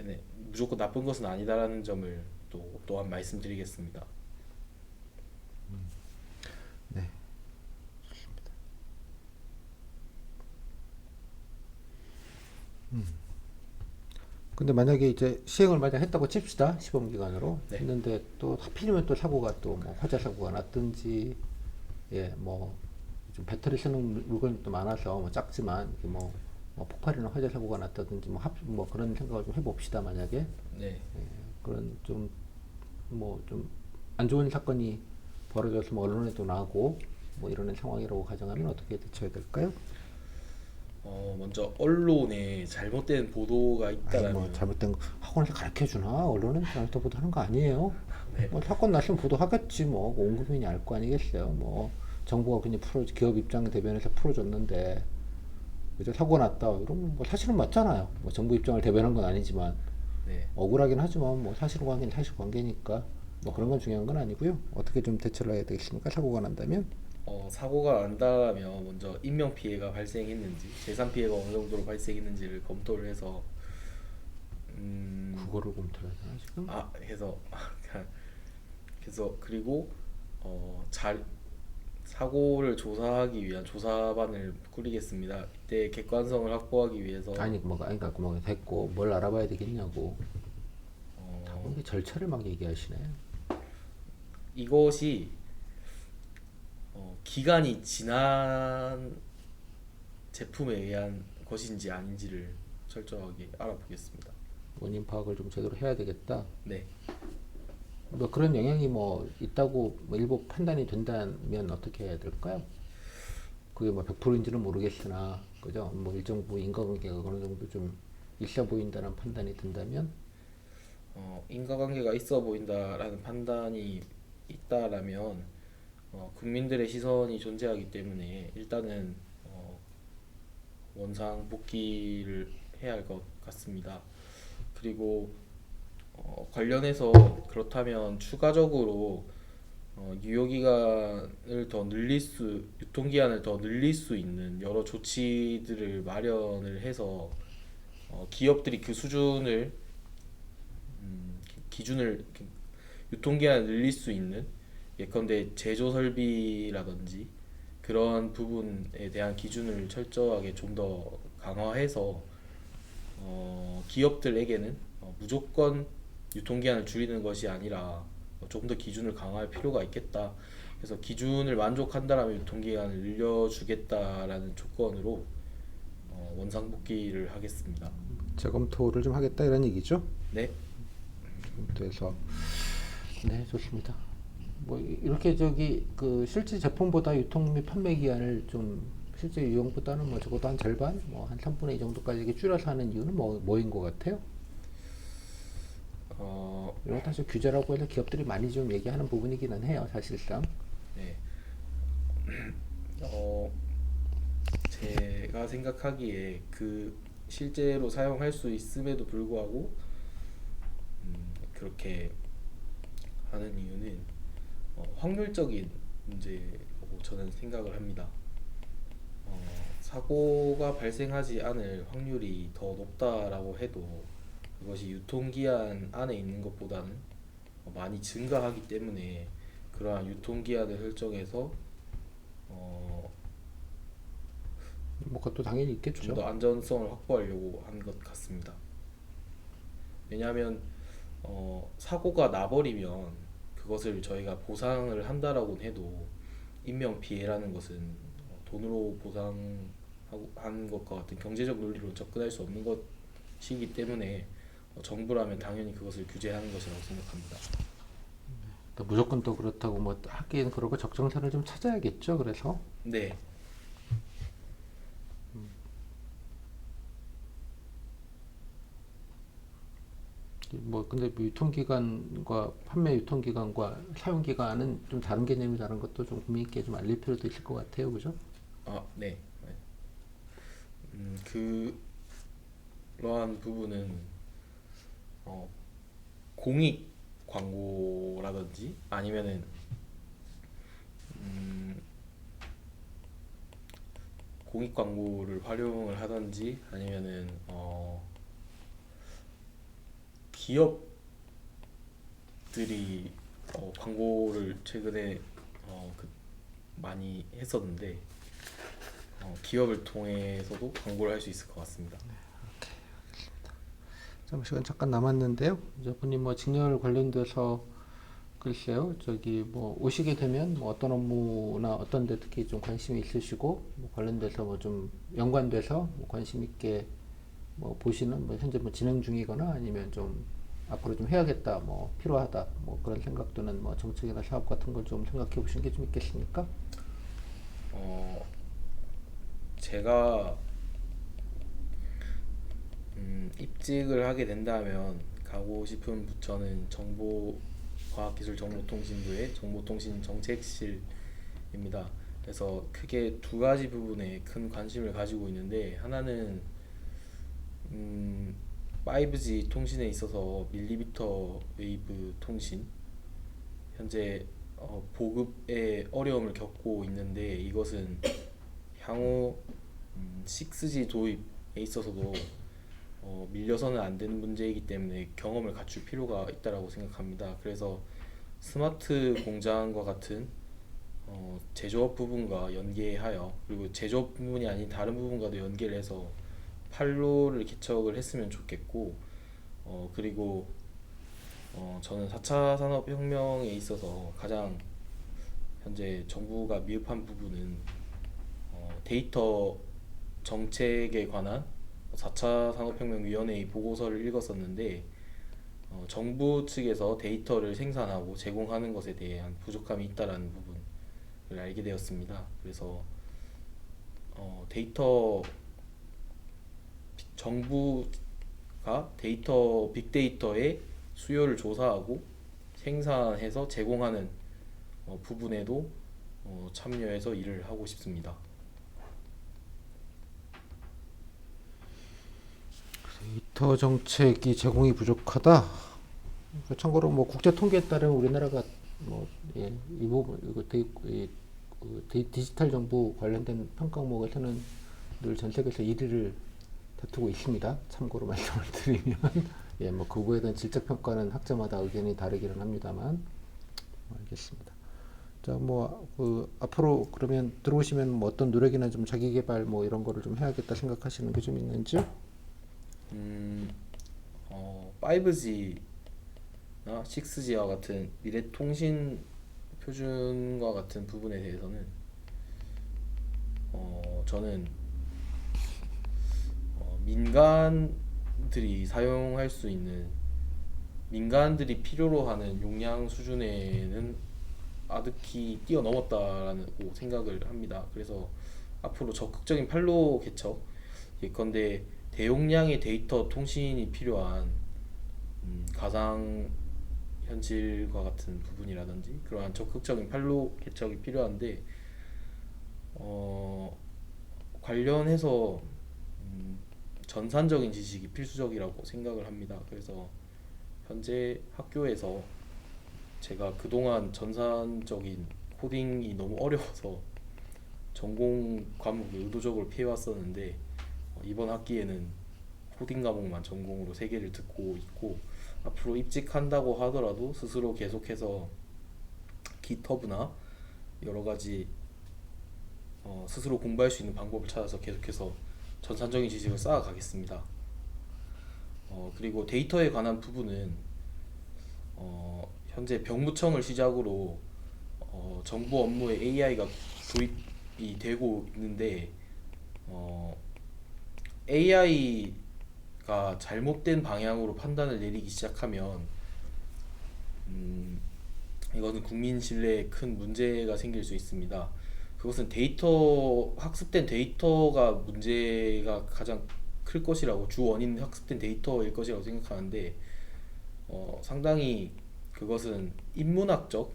네, 무조건 나쁜 것은 아니다라는 점을 또한 말씀드리겠습니다. 네. 근데 만약에 이제 시행을 만약 했다고 칩시다. 시범 기간으로 네, 했는데 또 하필이면 또 사고가 또 뭐 화재 사고가 났든지, 뭐 좀 배터리 쓰는 물건이 또 많아서 뭐 작지만 이게 뭐 폭발이나 화재 사고가 났다든지 뭐 그런 생각을 좀 해봅시다. 만약에 네. 그런 좀 뭐 좀 안 좋은 사건이 벌어져서 뭐 언론에도 나오고 뭐 이러는 상황이라고 가정하면 어떻게 대처해야 될까요? 먼저 언론에 잘못된 보도가 아니 뭐 있다라면 잘못된 거 학원에서 가르쳐 주나? 언론은 잘못된 보도 하는 거 아니에요? 네, 뭐 사건 났으면 보도하겠지. 뭐 온 국민이 알 거 아니겠어요? 뭐 정부가 그냥 기업 입장 대변해서 풀어줬는데 이제 사고 났다 이러면 뭐 사실은 맞잖아요. 뭐 정부 입장을 대변한 건 아니지만 네. 억울하긴 하지만 뭐 사실관계는 사실관계니까 뭐 그런 건 중요한 건 아니고요. 어떻게 좀 대처를 해야 되겠습니까? 사고가 난다면. 사고가 난다면 먼저 인명 피해가 발생했는지, 재산 피해가 어느 정도로 발생했는지를 검토를 해서 그거를 검토해야 되나 지금? 해서 그래서 그리고 잘 사고를 조사하기 위한 조사반을 꾸리겠습니다. 이때 객관성을 확보하기 위해서 아니 그러니까 뭐 됐고 뭘 알아봐야 되겠냐고. 자꾸 어, 이게 절차를 막 얘기하시네. 이것이 기간이 지난 제품에 의한 것인지 아닌지를 철저하게 알아보겠습니다. 원인 파악을 좀 제대로 해야 되겠다. 네, 뭐 그런 영향이 뭐 있다고 뭐 일부 판단이 된다면 어떻게 해야 될까요? 그게 뭐 100%인지는 모르겠으나 그죠? 뭐 일정 부분 인과관계가 어느 정도 좀 있어 보인다는 판단이 든다면 인과관계가 있어 보인다라는 판단이 있다라면 국민들의 시선이 존재하기 때문에 일단은 원상 복귀를 해야 할 것 같습니다. 그리고 관련해서 그렇다면 추가적으로 유효기간을 더 유통기한을 더 늘릴 수 있는 여러 조치들을 마련을 해서 기업들이 그 수준을 기준을 유통기한을 늘릴 수 있는 예컨대 제조 설비라든지 그런 부분에 대한 기준을 철저하게 좀 더 강화해서 기업들에게는 무조건 유통기한을 줄이는 것이 아니라 조금 더 기준을 강화할 필요가 있겠다. 그래서 기준을 만족한다라면 유통기한을 늘려주겠다라는 조건으로 원상복귀를 하겠습니다. 재검토를 좀 하겠다 이런 얘기죠. 네, 검토해서 네 좋습니다. 뭐 이렇게 저기 그 실제 제품보다 유통 및 판매 기한을 좀 실제 유형보다는 뭐 적어도 한 절반, 뭐 한 3분의 2 정도까지 이렇게 줄여서 하는 이유는 뭐인 것 같아요? 이런 거 사실 규제라고 해서 기업들이 많이 좀 얘기하는 부분이기는 해요, 사실상. 네, 어, 제가 생각하기에 그 실제로 사용할 수 있음에도 불구하고 그렇게 하는 이유는 확률적인 문제라고 저는 생각을 합니다. 사고가 발생하지 않을 확률이 더 높다라고 해도 그것이 유통기한 안에 있는 것보다는 많이 증가하기 때문에 그러한 유통기한을 설정해서 뭐 그것도 당연히 좀 있겠죠. 더 안전성을 확보하려고 한 것 같습니다. 왜냐하면 사고가 나버리면 그것을 저희가 보상을 한다라고 해도 인명 피해라는 것은 돈으로 보상하고 한 것과 같은 경제적 논리로 접근할 수 없는 것이기 때문에 정부라면 당연히 그것을 규제하는 것이라고 생각합니다. 또 무조건 또 그렇다고 뭐 하기엔 그러고 적정선을 좀 찾아야겠죠. 그래서 네, 뭐 근데 뭐 유통기간과 판매 유통기간과 사용기간은 좀 다른 개념이라는 것도 좀 국민께 좀 알릴 필요도 있을 것 같아요, 그죠? 네. 그러한 부분은 어, 공익 광고라든지 아니면은 음, 공익 광고를 활용을 하든지 아니면은 기업들이 광고를 최근에 많이 했었는데 기업을 통해서도 광고를 할 수 있을 것 같습니다. 좀 시간 잠깐 남았는데요. 이제 본인 뭐 직렬 관련돼서 글쎄요, 저기 뭐 오시게 되면 뭐 어떤 업무나 어떤 데 특히 좀 관심이 있으시고 뭐 관련돼서 뭐 좀 연관돼서 뭐 관심 있게 뭐 보시는 뭐 현재 뭐 진행 중이거나 아니면 좀 앞으로 좀 해야겠다 뭐 필요하다 뭐 그런 생각 또는 뭐 정책이나 사업 같은 걸 좀 생각해 보신 게 좀 있겠습니까? 어, 제가 입직을 하게 된다면 가고 싶은 부처는 과학기술정보통신부의 정보통신정책실입니다. 그래서 크게 두 가지 부분에 큰 관심을 가지고 있는데 하나는 5G 통신에 있어서 밀리미터 웨이브 통신 현재 보급에 어려움을 겪고 있는데 이것은 향후 6G 도입에 있어서도 밀려서는 안 되는 문제이기 때문에 경험을 갖출 필요가 있다라고 생각합니다. 그래서 스마트 공장과 같은 제조업 부분과 연계하여 그리고 제조업 부분이 아닌 다른 부분과도 연계를 해서 판로를 개척을 했으면 좋겠고 그리고 저는 4차 산업혁명에 있어서 가장 현재 정부가 미흡한 부분은 데이터 정책에 관한 4차 산업혁명위원회의 보고서를 읽었었는데 정부 측에서 데이터를 생산하고 제공하는 것에 대한 부족함이 있다라는 부분을 알게 되었습니다. 그래서 데이터 정부가 빅데이터의 수요를 조사하고 생산해서 제공하는 부분에도 참여해서 일을 하고 싶습니다. 데이터 정책이 제공이 부족하다. 참고로 뭐 국제 통계에 따르면 우리나라가 뭐 예, 이 부분 이거 디지털 정부 관련된 평가 항목에서는 늘 전 세계에서 1위를 다투고 있습니다. 참고로 말씀을 드리면 예, 뭐 그거에 대한 질적 평가는 학자마다 의견이 다르기는 합니다만 알겠습니다. 자, 뭐 그 앞으로 그러면 들어오시면 뭐 어떤 노력이나 좀 자기 개발 뭐 이런 거를 좀 해야겠다 생각하시는 게 좀 있는지요? 5G나 6G와 같은 미래 통신 표준과 같은 부분에 대해서는 저는 민간들이 사용할 수 있는 민간들이 필요로 하는 용량 수준에는 아득히 뛰어넘었다라고 생각을 합니다. 그래서 앞으로 적극적인 판로 개척 예컨대 대용량의 데이터 통신이 필요한 가상 현실과 같은 부분이라든지 그러한 적극적인 판로 개척이 필요한데 관련해서 전산적인 지식이 필수적이라고 생각을 합니다. 그래서 현재 학교에서 제가 그동안 전산적인 코딩이 너무 어려워서 전공 과목을 의도적으로 피해왔었는데 이번 학기에는 코딩 과목만 전공으로 3개를 듣고 있고 앞으로 입직한다고 하더라도 스스로 계속해서 깃허브나 여러 가지 스스로 공부할 수 있는 방법을 찾아서 계속해서 전산적인 지식을 쌓아가겠습니다. 그리고 데이터에 관한 부분은 현재 병무청을 시작으로 정부 업무에 AI가 도입이 되고 있는데 AI가 잘못된 방향으로 판단을 내리기 시작하면 이것은 국민 신뢰에 큰 문제가 생길 수 있습니다. 그것은 학습된 데이터가 문제가 가장 클 것이라고 주 원인 학습된 데이터일 것이라고 생각하는데 상당히 그것은 인문학적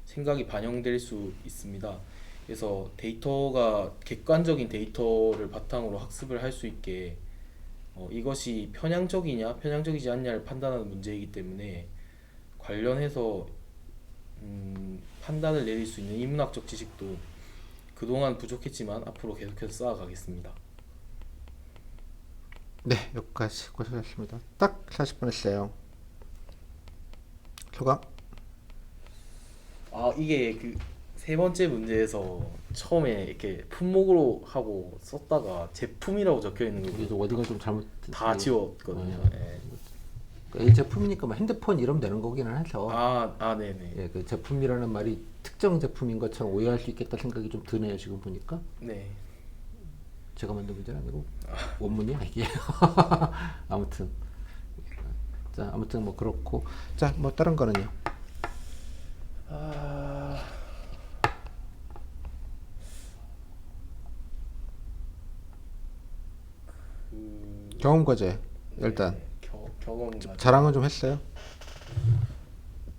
생각이 반영될 수 있습니다. 그래서 데이터가 객관적인 데이터를 바탕으로 학습을 할 수 있게 이것이 편향적이냐 편향적이지 않냐를 판단하는 문제이기 때문에 관련해서 판단을 내릴 수 있는 인문학적 지식도 그동안 부족했지만 앞으로 계속해서 쌓아가겠습니다. 네, 여기까지 고생하셨습니다. 딱 40분 했어요. 소감? 이게 그 세 번째 문제에서 처음에 이렇게 품목으로 하고 썼다가 제품이라고 적혀 있는 이게 거 좀 어디가 좀 잘못 다 지웠거든요. 예. 이 제품이니까 뭐 핸드폰 이러면 되는 거기는 해서 네네. 예, 그 제품이라는 말이 특정 제품인 것처럼 오해할 수 있겠다 생각이 좀 드네요. 지금 보니까 네. 제가 만든 문제는 아니고 원문이야 이게. 아무튼 자 아무튼 뭐 그렇고 자 뭐 다른 거는요. 아, 경험 과제 일단 네, 경험 가지고 자랑은 좀 했어요.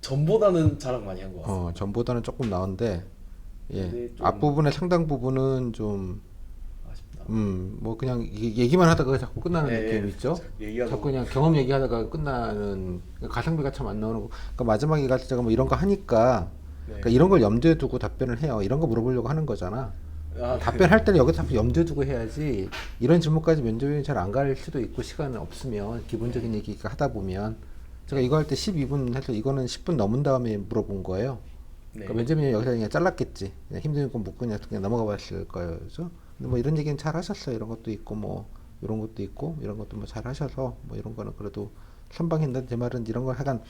전보다는 자랑 많이 한 것 같습니다. 전보다는 조금 나은데 예 근데 좀 앞부분의 상당 부분은 좀 아쉽다. 뭐 그냥 얘기만 하다가 자꾸 끝나는 예, 느낌 예, 있죠. 얘기가 자꾸 너무 그냥 경험 얘기하다가 끝나는 가성비가 참 안 나오는 거. 그러니까 마지막에 가서 제가 뭐 이런 거 하니까 네. 그러니까 이런 걸 염두에 두고 답변을 해요. 이런 거 물어보려고 하는 거잖아. 네. 답변할 때는 여기서 자꾸 염두에 두고 해야지. 이런 질문까지 면접이 잘 안 갈 수도 있고 시간은 없으면 기본적인 얘기 하다 보면 제가 이거 할 때 12분 해서 이거는 10분 넘은 다음에 물어본 거예요. 네. 그러니까 면접이 여기서 그냥 잘랐겠지. 그냥 힘든 건 묻고 그냥 넘어가 봤을 거예요. 그죠? 근데 뭐 이런 얘기는 잘 하셨어요. 이런 것도 있고 뭐 이런 것도 있고 이런 것도 뭐 잘 하셔서 뭐 이런 거는 그래도 선방했는데 제 말은 이런 걸 약간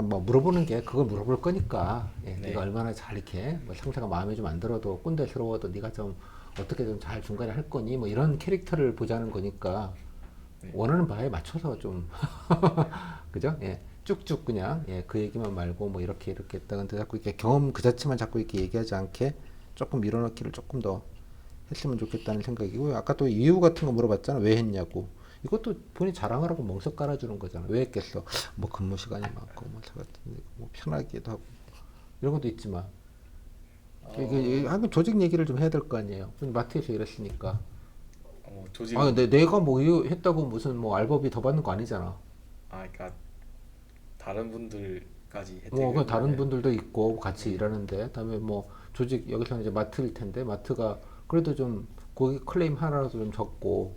뭐 물어보는 게 그걸 물어볼 거니까 예, 네. 네가 얼마나 잘 이렇게 뭐 상사가 마음에 좀 안 들어도 꼰대스러워도 네가 좀 어떻게 좀 잘 중간에 할 거니 뭐 이런 캐릭터를 보자는 거니까 네. 원하는 바에 맞춰서 좀 그죠? 예. 쭉쭉 그냥 예, 그 얘기만 말고 뭐 이렇게 했다. 근데 자꾸 이렇게 경험 그 자체만 자꾸 이렇게 얘기하지 않게 조금 밀어넣기를 조금 더 했으면 좋겠다는 생각이고요. 아까 또 이유 같은 거 물어봤잖아. 왜 했냐고. 이것도 본인 자랑을 하고 멍석 깔아주는 거잖아. 왜 했겠어? 뭐 근무 시간이 많고 뭐 제가 뭐 편하기도 하고 이런 것도 있지만 이게 한번 조직 얘기를 좀 해야 될 거 아니에요. 마트에서 일했으니까. 조직 내가 뭐 이거 했다고 무슨 뭐 알바비 더 받는 거 아니잖아. 그러니까 다른 분들까지 뭐 혜택을 그 다른 받아야- 분들도 있고 같이 일하는데 그다음에 뭐 조직 여기서는 이제 마트일 텐데 마트가 그래도 좀 고객 클레임 하나라도 좀 적고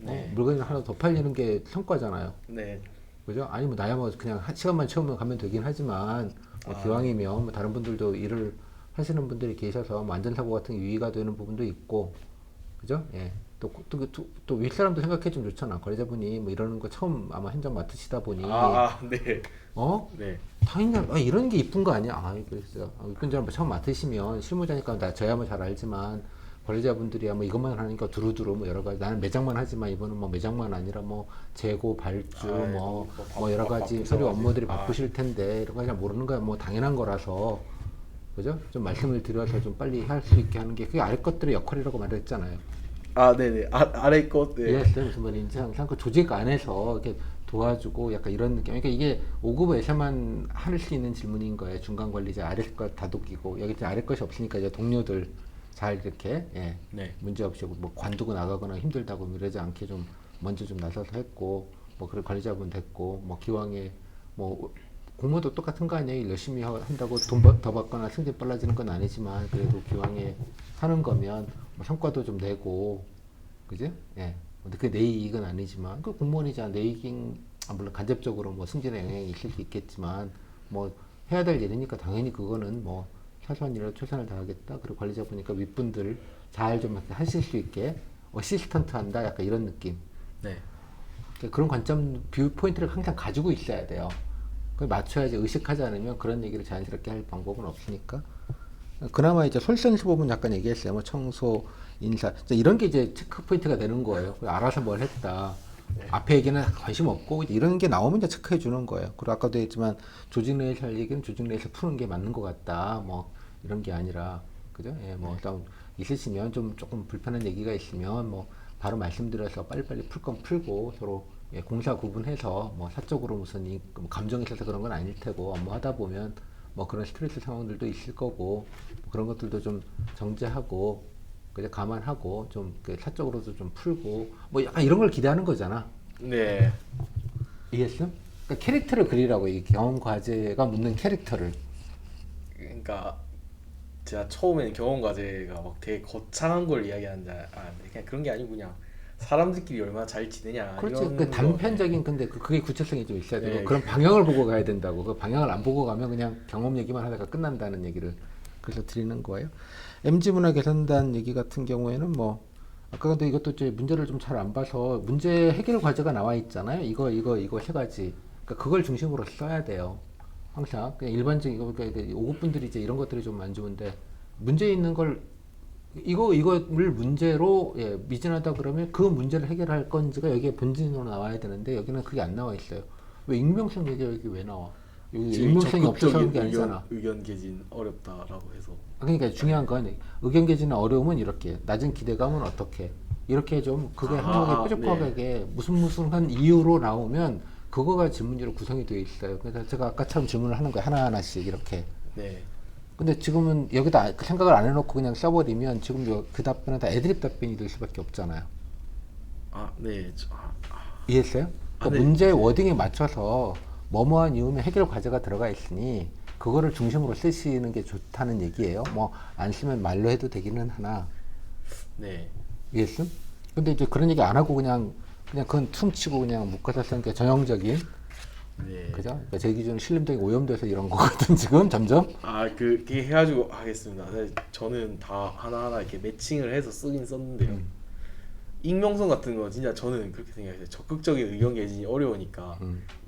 네. 물건이 하나 더 팔리는 게 성과잖아요. 네. 그죠? 아니 뭐 나야 뭐 그냥 한 시간만 채우면 가면 되긴 하지만 뭐 기왕이면 뭐 다른 분들도 일을 하시는 분들이 계셔서 뭐 안전사고 같은 게 유의가 되는 부분도 있고 그죠? 예. 또 윗사람도 생각해 주면 좋잖아. 관리자분이 뭐 이러는 거 처음 아마 현장 맡으시다 보니 네. 어? 네. 당연히 이런 게 이쁜 거 아니야? 그래서 이쁜 줄 알고 처음 맡으시면 실무자니까 저야 뭐 잘 알지만 관리자분들이야 뭐 이것만 하니까 두루두루 뭐 여러 가지 나는 매장만 하지만 이번은 뭐 매장만 아니라 뭐 재고 발주 뭐 여러 가지 바쁘셔가지고. 서류 업무들이 바쁘실 텐데 이런 거 그냥 모르는 거야 뭐 당연한 거라서 그죠? 좀 말씀을 드려서 좀 빨리 할 수 있게 하는 게 그게 아래 것들의 역할이라고 말했잖아요. 네네. 아래 것. 네. 이해했어요? 무슨 말인지 항상 그 조직 안에서 이렇게 도와주고 약간 이런 느낌. 그러니까 이게 5급에서만 할 수 있는 질문인 거예요. 중간 관리자 아래 것 다독이고 여기 이제 아래 것이 없으니까 이제 동료들 잘 이렇게 예, 네. 문제 없이 뭐 관두고 나가거나 힘들다고 이러지 않게 좀 먼저 좀 나서서 했고 뭐 그런 관리자분 됐고 뭐 기왕에 뭐 공모도 똑같은 거 아니에요. 일 열심히 한다고 돈 더 받거나 승진 빨라지는 건 아니지만 그래도 기왕에 하는 거면 뭐 성과도 좀 내고 그지? 예. 근데 그게 내 이익은 아니지만 그 공무원이잖아. 내 이익인 물론 간접적으로 뭐 승진에 영향이 있을 수 있겠지만 뭐 해야 될 일이니까 당연히 그거는 뭐 사소한 일로 최선을 다하겠다. 그리고 관리자 보니까 윗분들 잘 좀 하실 수 있게 어시스턴트 한다. 약간 이런 느낌. 네. 그러니까 그런 관점 뷰 포인트를 항상 가지고 있어야 돼요. 그걸 맞춰야지 의식하지 않으면 그런 얘기를 자연스럽게 할 방법은 없으니까. 그나마 이제 솔선수범은 약간 얘기했어요. 뭐 청소, 인사 이제 이런 게 이제 체크 포인트가 되는 거예요. 알아서 뭘 했다. 앞에 얘기는 관심 없고 이제 이런 게 나오면 이제 체크해 주는 거예요. 그리고 아까도 했지만 조직 내에서 할 얘기는 조직 내에서 푸는 게 맞는 것 같다. 뭐 이런 게 아니라 그죠? 예, 뭐 좀 있으시면 좀 조금 불편한 얘기가 있으면 뭐 바로 말씀드려서 빨리빨리 풀 건 풀고 서로 예, 공사 구분해서 뭐 사적으로 무슨 뭐 감정이 있어서 그런 건 아닐 테고 업무 하다 보면 뭐 그런 스트레스 상황들도 있을 거고 뭐 그런 것들도 좀 정제하고 그냥 감안하고 좀 사적으로도 좀 풀고 뭐 약간 이런 걸 기대하는 거잖아. 네. 이해했어? 그러니까 캐릭터를 그리라고 이 경험 과제가 묻는 캐릭터를. 그러니까 제가 처음에는 경험 과제가 막 되게 거창한 걸 이야기하는 줄 알았는데 그냥 그런 게 아니고 그냥 사람들끼리 얼마나 잘 지내냐 그렇지. 이런 그 거. 단편적인 근데 그게 구체성이 좀 있어야 되고 네. 그런 방향을 보고 가야 된다고. 그 방향을 안 보고 가면 그냥 경험 얘기만 하다가 끝난다는 얘기를 그래서 드리는 거예요. MG 문화 개선단 얘기 같은 경우에는 뭐 아까 근데 이것도 이제 문제를 좀 잘 안 봐서 문제 해결 과제가 나와 있잖아요. 이거 세 가지. 그러니까 그걸 중심으로 써야 돼요. 항상 그냥 일반적인 이거 그러니까 5급분들이 이제 이런 것들이 좀 안 좋은데 문제 있는 걸 이거를 문제로 예, 미진하다 그러면 그 문제를 해결할 건지가 여기에 본진으로 나와야 되는데 여기는 그게 안 나와 있어요. 왜 익명성 얘기가 여기 왜 나와? 여기 지금 익명성이 없어서 하는 적극적인 게 아니잖아. 의견 개진 어렵다라고 해서. 그러니까 중요한 건 의견 개진의 어려움은 이렇게 낮은 기대감은 어떻게 이렇게 좀 그게 항목이 뾰족하게 무슨 이유로 나오면 그거가 질문지로 구성이 되어 있어요. 그래서 제가 아까처럼 질문을 하는 거예요. 하나하나씩 이렇게. 네. 근데 지금은 여기다 그 생각을 안 해놓고 그냥 써버리면 지금 그 답변은 다 애드립 답변이 될 수밖에 없잖아요. 네. 이해했어요? 그러니까 네. 문제 워딩에 맞춰서 뭐뭐한 이유면 해결 과제가 들어가 있으니 그거를 중심으로 쓰시는 게 좋다는 얘기예요. 뭐 안 쓰면 말로 해도 되기는 하나. 네. 이해했음? 근데 이제 그런 얘기 안 하고 그냥 그건 퉁치고 그냥 묶어서 쓰는 게 전형적인 네. 그죠? 그러니까 제 기준은 신림동이 오염돼서 이런 거거든 지금 점점. 그게 해가지고 하겠습니다. 네, 저는 다 하나하나 이렇게 매칭을 해서 쓰긴 썼는데요. 익명성 같은 거 진짜 저는 그렇게 생각했어요. 적극적인 의견 개진이 어려우니까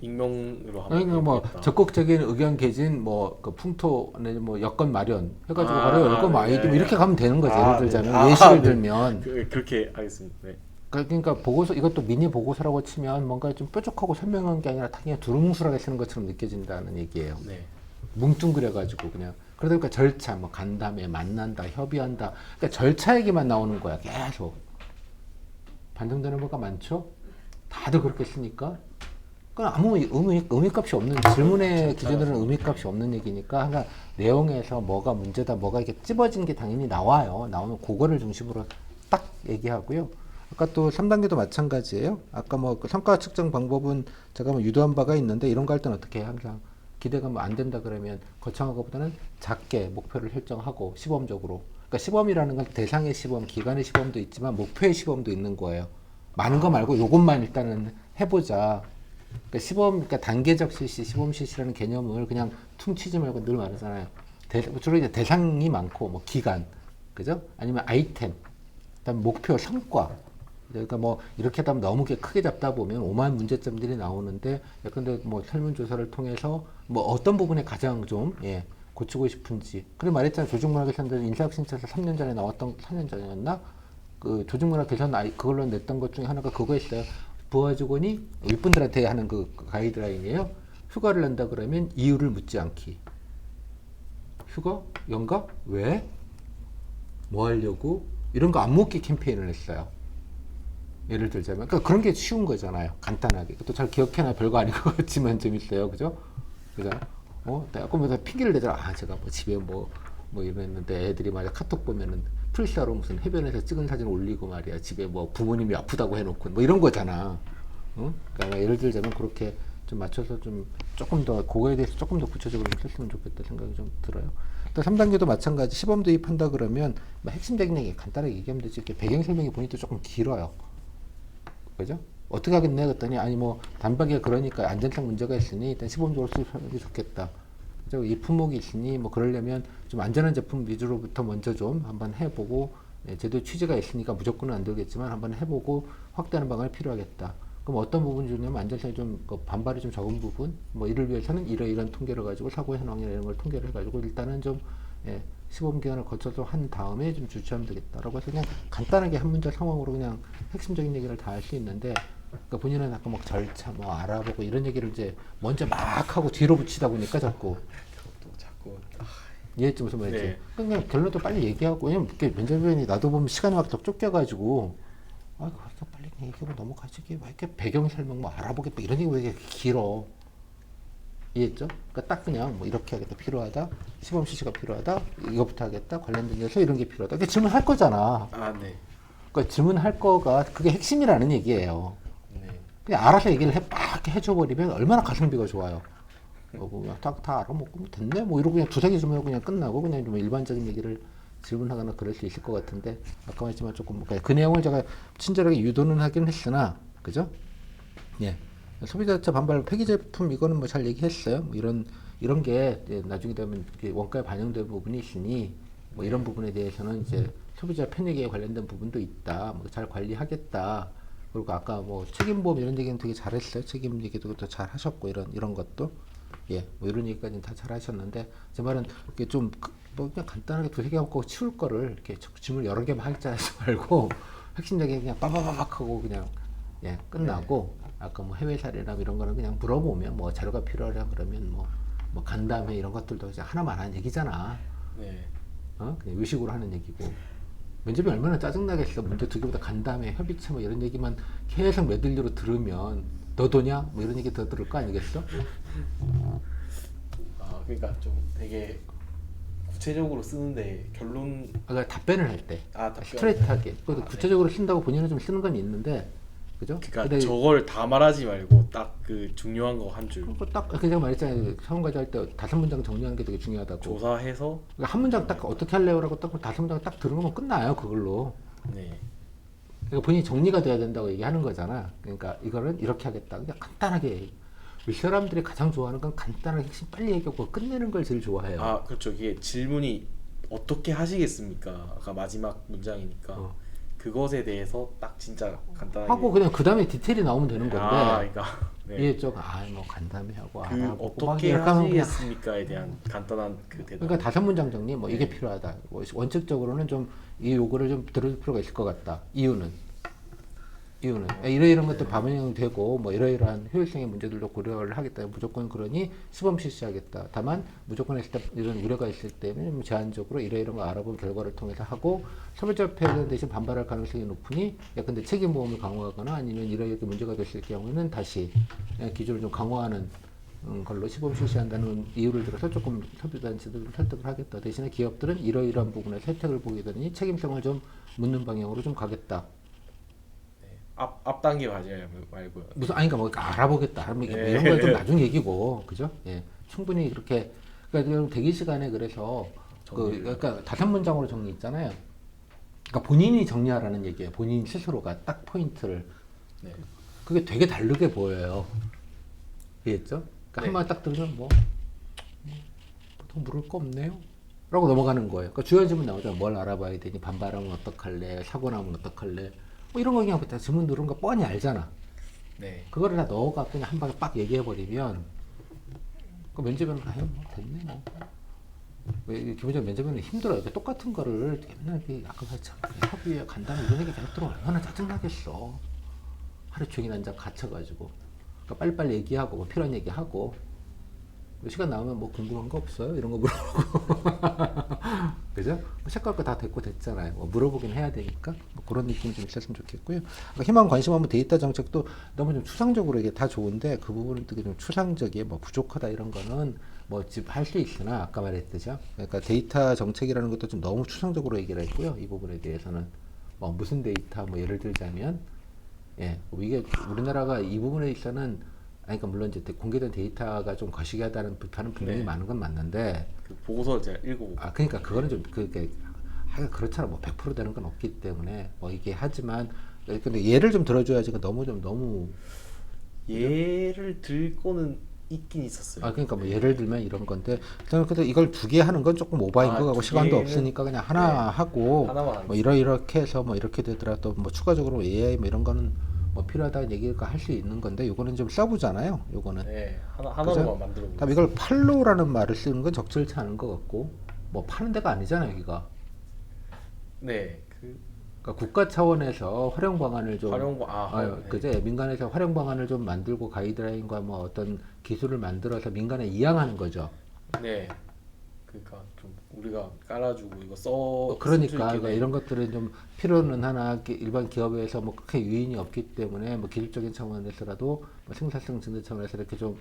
익명으로 한번 아니 뭐 해보겠다. 적극적인 의견 개진 뭐그 풍토 아니 뭐 여건 마련 해가지고 바로 열거 네, 아이디 뭐 네. 이렇게 가면 되는 거지. 예를 들자면 네. 예시를 네. 들면 그렇게 하겠습니다. 네. 그러니까 보고서 이것도 미니 보고서라고 치면 뭔가 좀 뾰족하고 설명한 게 아니라 그냥 두루뭉술하게 쓰는 것처럼 느껴진다는 얘기예요. 네. 뭉뚱그려가지고 그냥 그러다 보니까 절차 뭐 간담회 만난다 협의한다 그러니까 절차 얘기만 나오는 거야 계속. 반영되는 거가 많죠. 다들 그렇게 쓰니까 그건 아무 의미값이 없는 질문의 기준으로는 의미값이 없는 얘기니까 항상 내용에서 뭐가 문제다 뭐가 이렇게 찝어진 게 당연히 나와요. 나오면 그거를 중심으로 딱 얘기하고요. 아까 또 3단계도 마찬가지예요. 아까 뭐 그 성과 측정 방법은 제가 뭐 유도한 바가 있는데 이런 거 할 때는 어떻게 해요? 항상 기대가 뭐 안 된다 그러면 거창한 것보다는 작게 목표를 설정하고 시범적으로. 그러니까 시범이라는 건 대상의 시범, 기간의 시범도 있지만 목표의 시범도 있는 거예요. 많은 거 말고 요것만 일단은 해보자. 그러니까 시범, 그러니까 단계적 실시, 시범 실시라는 개념을 그냥 퉁치지 말고 늘 말하잖아요. 주로 이제 대상이 많고, 뭐 기간, 그죠? 아니면 아이템, 그다음 목표, 성과. 그러니까 뭐 이렇게 하다 보면 너무 크게 잡다 보면 오만 문제점들이 나오는데, 근데 뭐 설문조사를 통해서 뭐 어떤 부분에 가장 좀 고치고 싶은지. 그래 말했잖아요. 조직문화개선들 인사혁신처에서 3년 전에 나왔던 4년 전이었나? 그 조직문화개선 그걸로 냈던 것 중에 하나가 그거였어요. 부하 직원이 윗분들한테 하는 그 가이드라인이에요. 휴가를 낸다 그러면 이유를 묻지 않기. 휴가? 연가? 왜? 뭐 하려고? 이런 거 안 묻기 캠페인을 했어요. 예를 들자면 그러니까 그런 게 쉬운 거잖아요. 간단하게. 또 잘 기억해놔 별거 아닌 것 같지만 재밌어요. 그죠? 그죠? 내가 꿈에서 핑계를 대더라. 제가 뭐 집에 뭐 이랬는데 애들이 말이야 카톡 보면은 풀사로 무슨 해변에서 찍은 사진 올리고 말이야 집에 뭐 부모님이 아프다고 해놓고 뭐 이런 거잖아. 그러니까 예를 들자면 그렇게 좀 맞춰서 좀 조금 더 그거에 대해서 조금 더 구체적으로 좀 썼으면 좋겠다 생각이 좀 들어요. 또 3단계도 마찬가지 시범 도입한다 그러면 뭐 핵심적인 얘기 간단하게 얘기하면 되지. 이렇게 배경 설명이 보니까 조금 길어요. 그죠? 어떻게 하겠네 그랬더니 아니 뭐 단박에 그러니까 안전성 문제가 있으니 일단 시범적으로 쓰는 게 좋겠다. 그죠? 이 품목이 있으니 뭐 그러려면 좀 안전한 제품 위주로부터 먼저 좀 한번 해보고 제도 취지가 있으니까 무조건은 안 되겠지만 한번 해보고 확대하는 방안이 필요하겠다. 그럼 어떤 부분이 좋냐면 안전성이 좀 반발이 좀 적은 부분 뭐 이를 위해서는 이런 통계를 가지고 사고 현황이나 이런 걸 통계를 해가지고 일단은 좀 시범 기간을 거쳐서 한 다음에 좀 주최하면 되겠다라고 해서 그냥 간단하게 한 문제 상황으로 그냥 핵심적인 얘기를 다 할 수 있는데 그러니까 본인은 아까 막 절차 뭐 알아보고 이런 얘기를 이제 먼저 막 하고 뒤로 붙이다 보니까 자꾸 이해했지 무슨 말인지. 네. 그냥 결론도 빨리 얘기하고 왜냐면 면접위원이 나도 보면 시간이 막 더 쫓겨가지고 그래서 빨리 얘기하고 넘어가지 왜 이렇게 배경 설명 뭐 알아보겠다 뭐 이런 얘기 왜 이렇게 길어. 이해했죠? 그러니까 딱 그냥 뭐 이렇게 하겠다 필요하다 시범 실시가 필요하다 이거부터 하겠다 관련된 요소 이런 게 필요하다. 그러니까 질문할 거잖아. 네. 그러니까 질문할 거가 그게 핵심이라는 얘기예요. 네. 그냥 알아서 얘기를 막 해줘버리면 얼마나 가성비가 좋아요. 그냥 다 알아먹고 뭐 됐네 뭐 이러고 그냥 두세 개 주면 그냥 끝나고 그냥 좀 일반적인 얘기를 질문하거나 그럴 수 있을 것 같은데 아까 말했지만 조금 그 내용을 제가 친절하게 유도는 하긴 했으나 그죠? 예. 소비자차 반발 폐기 제품 이거는 뭐 잘 얘기했어요. 뭐 이런 게 이제 나중에 되면 이렇게 원가에 반영된 부분이 있으니 뭐 이런 부분에 대해서는 이제 소비자 편익에 관련된 부분도 있다. 뭐 잘 관리하겠다. 그리고 아까 뭐 책임보험 이런 얘기는 되게 잘했어요. 책임 얘기도 또 잘 하셨고 이런 것도 예, 뭐 이런 얘기까지는 다 잘 하셨는데 제 말은 이게 좀 뭐 그냥 간단하게 두세 개 갖고 치울 거를 이렇게 질문 여러 개만 하지 말고 핵심적인 그냥 빠바바박 하고 그냥 예, 끝나고 아까 뭐 해외 사례나 이런 거는 그냥 물어보면 뭐 자료가 필요하냐 그러면 뭐 간담회 이런 것들도 그냥 하나만 하는 얘기잖아. 네. 그냥 의식으로 하는 얘기고. 면접이 얼마나 짜증나겠어. 문제 두 개보다 간담회, 협의체 뭐 이런 얘기만 계속 메들리로 들으면 너 도냐? 뭐 이런 얘기 더 들을 거 아니겠어? 아 그러니까 좀 되게 구체적으로 쓰는데 결론 그러니까 답변을 할 때 답변. 스트레이트하게. 그래도 네. 구체적으로 쓴다고 본인은 좀 쓰는 건 있는데, 그죠? 그러니까 근데 저걸 다 말하지 말고 딱 그 중요한 거 한 줄 그거 딱 그냥 말했잖아요. 사원과제 할 때 다섯 문장 정리하는 게 되게 중요하다고. 조사해서 그러니까 한 문장 딱 어떻게 할래요라고 딱 다섯 문장 딱 들으면 끝나요. 그걸로. 네. 그러니까 본인이 정리가 돼야 된다고 얘기하는 거잖아. 그러니까 이거는 이렇게 하겠다. 그냥 간단하게. 이 사람들이 가장 좋아하는 건 간단하게 핵심 빨리 얘기하고 끝내는 걸 제일 좋아해요. 아 그렇죠. 이게 질문이 어떻게 하시겠습니까? 아까 마지막 문장이니까 그것에 대해서 딱 진짜 간단하게 하고 그냥 그 다음에 디테일이 나오면 되는 건데. 그러니까 네. 이해했죠? 뭐 간담회 하고 그 알아보고 막 어떻게 이렇게 하면 그냥 하시겠습니까에 대한 간단한 그 대답. 그러니까 다섯 문장 정리 뭐 이게 네. 필요하다. 뭐 원칙적으로는 좀 이 요구를 좀 들을 필요가 있을 것 같다. 이유는 이러이러한 것도 반영이 되고 뭐 이러이러한 효율성의 문제들도 고려를 하겠다. 무조건 그러니 시범 실시하겠다. 다만 무조건 했을 때 이런 우려가 있을 때는 제한적으로 이러이러한 거 알아본 결과를 통해서 하고 소비자 패권 대신 반발할 가능성이 높으니 야 근데 책임 보험을 강화하거나 아니면 이렇게 문제가 됐을 경우에는 다시 기준을 좀 강화하는 걸로 시범 실시한다는 이유를 들어서 조금 소비단체들을 설득을 하겠다. 대신에 기업들은 이러이러한 부분에서 혜택을 보게 되니 책임성을 좀 묻는 방향으로 좀 가겠다. 앞 단계 맞아요 말고요. 무슨 아니까 뭐 알아보겠다. 하면 이게 뭐 네. 이런 건 좀 나중 얘기고, 그죠? 예, 충분히 그렇게 그러니까 대기 시간에 그래서 그러니까 다섯 문장으로 정리 있잖아요. 그러니까 본인이 정리하라는 얘기예요. 본인 스스로가 딱 포인트를 네. 그게 되게 다르게 보여요. 이해했죠? 그러니까 네. 한마디 딱 들으면 뭐 더 물을 거 없네요. 라고 넘어가는 거예요. 그러니까 주요 질문 나오잖아요. 뭘 알아봐야 되니? 반발하면 어떡할래? 사고 나면 어떡할래? 뭐 이런 거 그냥 다 질문 들은 거 뻔히 알잖아. 네. 그거를 다 넣어갖고 그냥 한 방에 빡 얘기해버리면 그 면접은 아유 뭐 됐네 뭐. 왜 기본적으로 면접은 힘들어요. 똑같은 거를 맨날 아까 말했잖아. 협의회 간다는 이런 얘기 계속 들으면 얼마나 짜증나겠어. 하루 종일 앉아 갇혀가지고. 그러니까 빨리빨리 얘기하고 뭐 필요한 얘기하고 시간 나오면 뭐 궁금한 거 없어요? 이런 거 물어보고 그죠? 뭐 색깔 거 다 됐고 됐잖아요. 뭐 물어보긴 해야 되니까 뭐 그런 느낌이 좀 있었으면 좋겠고요. 그러니까 희망 관심 한번 데이터 정책도 너무 좀 추상적으로 이게 다 좋은데 그 부분은 되게 좀 추상적이에 뭐 부족하다 이런 거는 뭐 할 수 있으나 아까 말했듯이죠. 그러니까 데이터 정책이라는 것도 좀 너무 추상적으로 얘기를 했고요. 이 부분에 대해서는 뭐 무슨 데이터 뭐 예를 들자면 뭐 이게 우리나라가 이 부분에 있어서는 아니, 그러니까 물론 이제 공개된 데이터가 좀 거시기하다는 비판은 분명히 많은 건 맞는데 그 보고서를 제가 읽어보고 그러니까 그거는 좀 그게 그렇잖아. 뭐 100% 되는 건 없기 때문에 뭐 이게 하지만 근데 예를 좀 들어줘야지. 너무 예를 들 거는 있긴 있었어요. 그러니까 뭐 예를 들면 이런 건데 저는 근데 이걸 두 개 하는 건 조금 오바인 것 같고 시간도 없으니까 그냥 하나 하고 하나만 뭐 이렇게 해서 뭐 이렇게 되더라도 뭐 추가적으로 AI 뭐 이런 거는 뭐 필요하다는 얘기가 할 수 있는 건데 이거는 좀 써보잖아요. 요거는 네, 하나로만 만들어 보고. 다음 이걸 팔로우라는 말을 쓰는 건 적절치 않은 것 같고 뭐 파는 데가 아니잖아요. 여기가 네, 그러니까 국가 차원에서 활용 방안을 좀 네. 그제 민간에서 활용 방안을 좀 만들고 가이드라인과 뭐 어떤 기술을 만들어서 민간에 이양하는 거죠. 네, 그러니까 좀 우리가 깔아주고 이거 쓸 그러니까, 수 있게 이런 것들은 좀 필요는 하나 일반 기업에서 뭐 크게 유인이 없기 때문에 뭐 기술적인 차원에서라도 뭐 생산성 증대 차원에서 이렇게 좀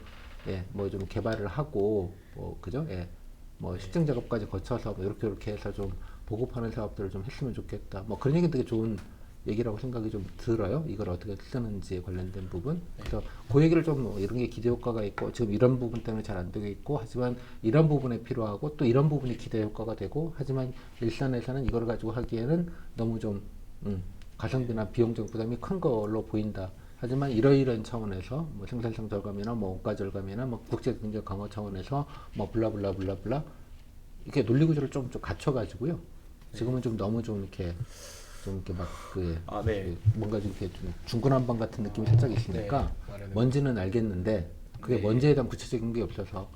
뭐 좀 개발을 하고 뭐 그죠? 뭐 실증 작업까지 거쳐서 뭐 이렇게 해서 좀 보급하는 사업들을 좀 했으면 좋겠다. 뭐 그런 얘기 되게 좋은 얘기라고 생각이 좀 들어요. 이걸 어떻게 쓰는지에 관련된 부분. 그래서 그 얘기를 좀뭐 이런 게 기대 효과가 있고 지금 이런 부분 때문에 잘 안 되고 있고 하지만 이런 부분에 필요하고 또 이런 부분이 기대 효과가 되고 하지만 일선에서는 이걸 가지고 하기에는 너무 좀 가성비나 비용적 부담이 큰 걸로 보인다. 하지만 이러이러한 차원에서 뭐 생산성 절감이나 뭐 원가 절감이나 뭐 국제 경제 강화 차원에서 뭐 블라블라블라블라 이렇게 논리 구조를 좀 갖춰가지고요. 지금은 좀 너무 좀 이렇게 막 네. 뭔가 좀 이렇게 좀 중구난방 같은 느낌이 살짝 있으니까 말하는 뭔지는 알겠는데 그게 네. 뭔지에 대한 구체적인 게 없어서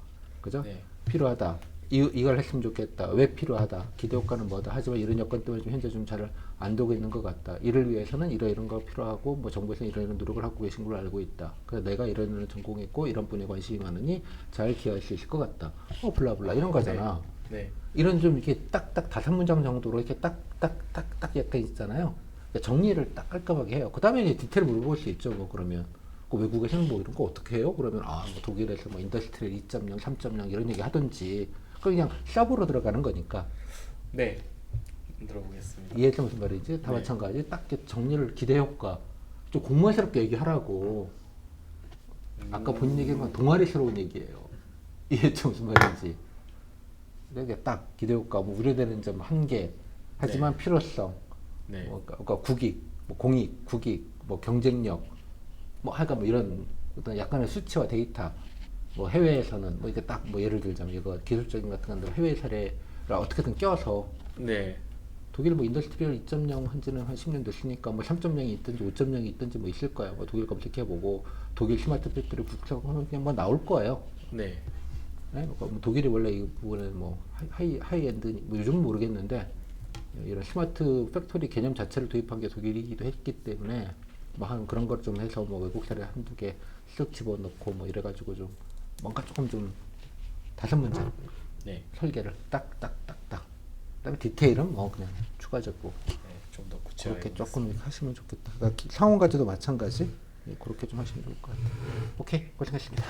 그죠? 네. 필요하다. 이걸 했으면 좋겠다. 왜 필요하다. 기대 효과는 뭐다. 하지만 이런 여건 때문에 좀 현재 좀 잘 안 되고 있는 것 같다. 이를 위해서는 이런 거 필요하고 뭐 정부에서 이런 노력을 하고 계신 걸로 알고 있다. 그래서 내가 이런 전공했고 이런 분에 관심이 많으니 잘 기여할 수 있을 것 같다. 블라블라 이런 거잖아. 네. 이런 좀 이렇게 딱딱 5문장 정도로 이렇게 딱딱딱딱 약간 있잖아요. 그러니까 정리를 딱 깔끔하게 해요. 그 다음에 이제 디테일 물어볼 수 있죠. 뭐 그러면 그 외국에서는 뭐 이런 거 어떻게 해요? 그러면 뭐 독일에서 뭐 인더스트리얼 2.0, 3.0 이런 얘기 하든지 그냥 샵으로 들어가는 거니까. 네. 들어보겠습니다. 이해했죠 무슨 말인지? 다 네. 마찬가지. 딱 이렇게 정리를 기대 효과 좀 공무원스럽게 얘기하라고. 아까 본인 얘기한 건 동아리스러운 얘기예요. 이해했죠 무슨 말인지? 이렇게 딱 기대 효과, 뭐 우려되는 점 한계, 하지만 필요성, 네. 뭐 그러니까 국익, 뭐 공익, 국익, 뭐 경쟁력, 뭐 하여간 뭐 이런 어떤 약간의 수치와 데이터, 뭐 해외에서는 뭐 이게 딱 뭐 예를 들자면 이거 기술적인 같은 건데 해외 사례를 어떻게든 껴서 네. 독일 뭐 인더스트리얼 2.0 한지는 한 10년 됐으니까 뭐 3.0이 있든지 5.0이 있든지 뭐 있을 거야. 뭐 독일 검색해보고 독일 스마트 팩토리 국산화는 그냥 뭐 나올 거예요. 네. 네? 뭐 독일이 원래 이 부분에 뭐 하이엔드 뭐 요즘은 모르겠는데 이런 스마트 팩토리 개념 자체를 도입한 게 독일이기도 했기 때문에 뭐 한 그런 것 좀 해서 뭐 외국 사례 한두 개 쓱 집어넣고 뭐 이래가지고 좀 뭔가 조금 좀 5문장 네. 설계를 딱딱딱딱 그다음에 디테일은 뭐 그냥 추가적으로 네. 좀 더 구체화해 그렇게 조금 보겠습니다. 하시면 좋겠다. 그러니까 상호가지도 마찬가지. 예, 그렇게 좀 하시면 좋을 것 같아요. 오케이, 고생하셨습니다.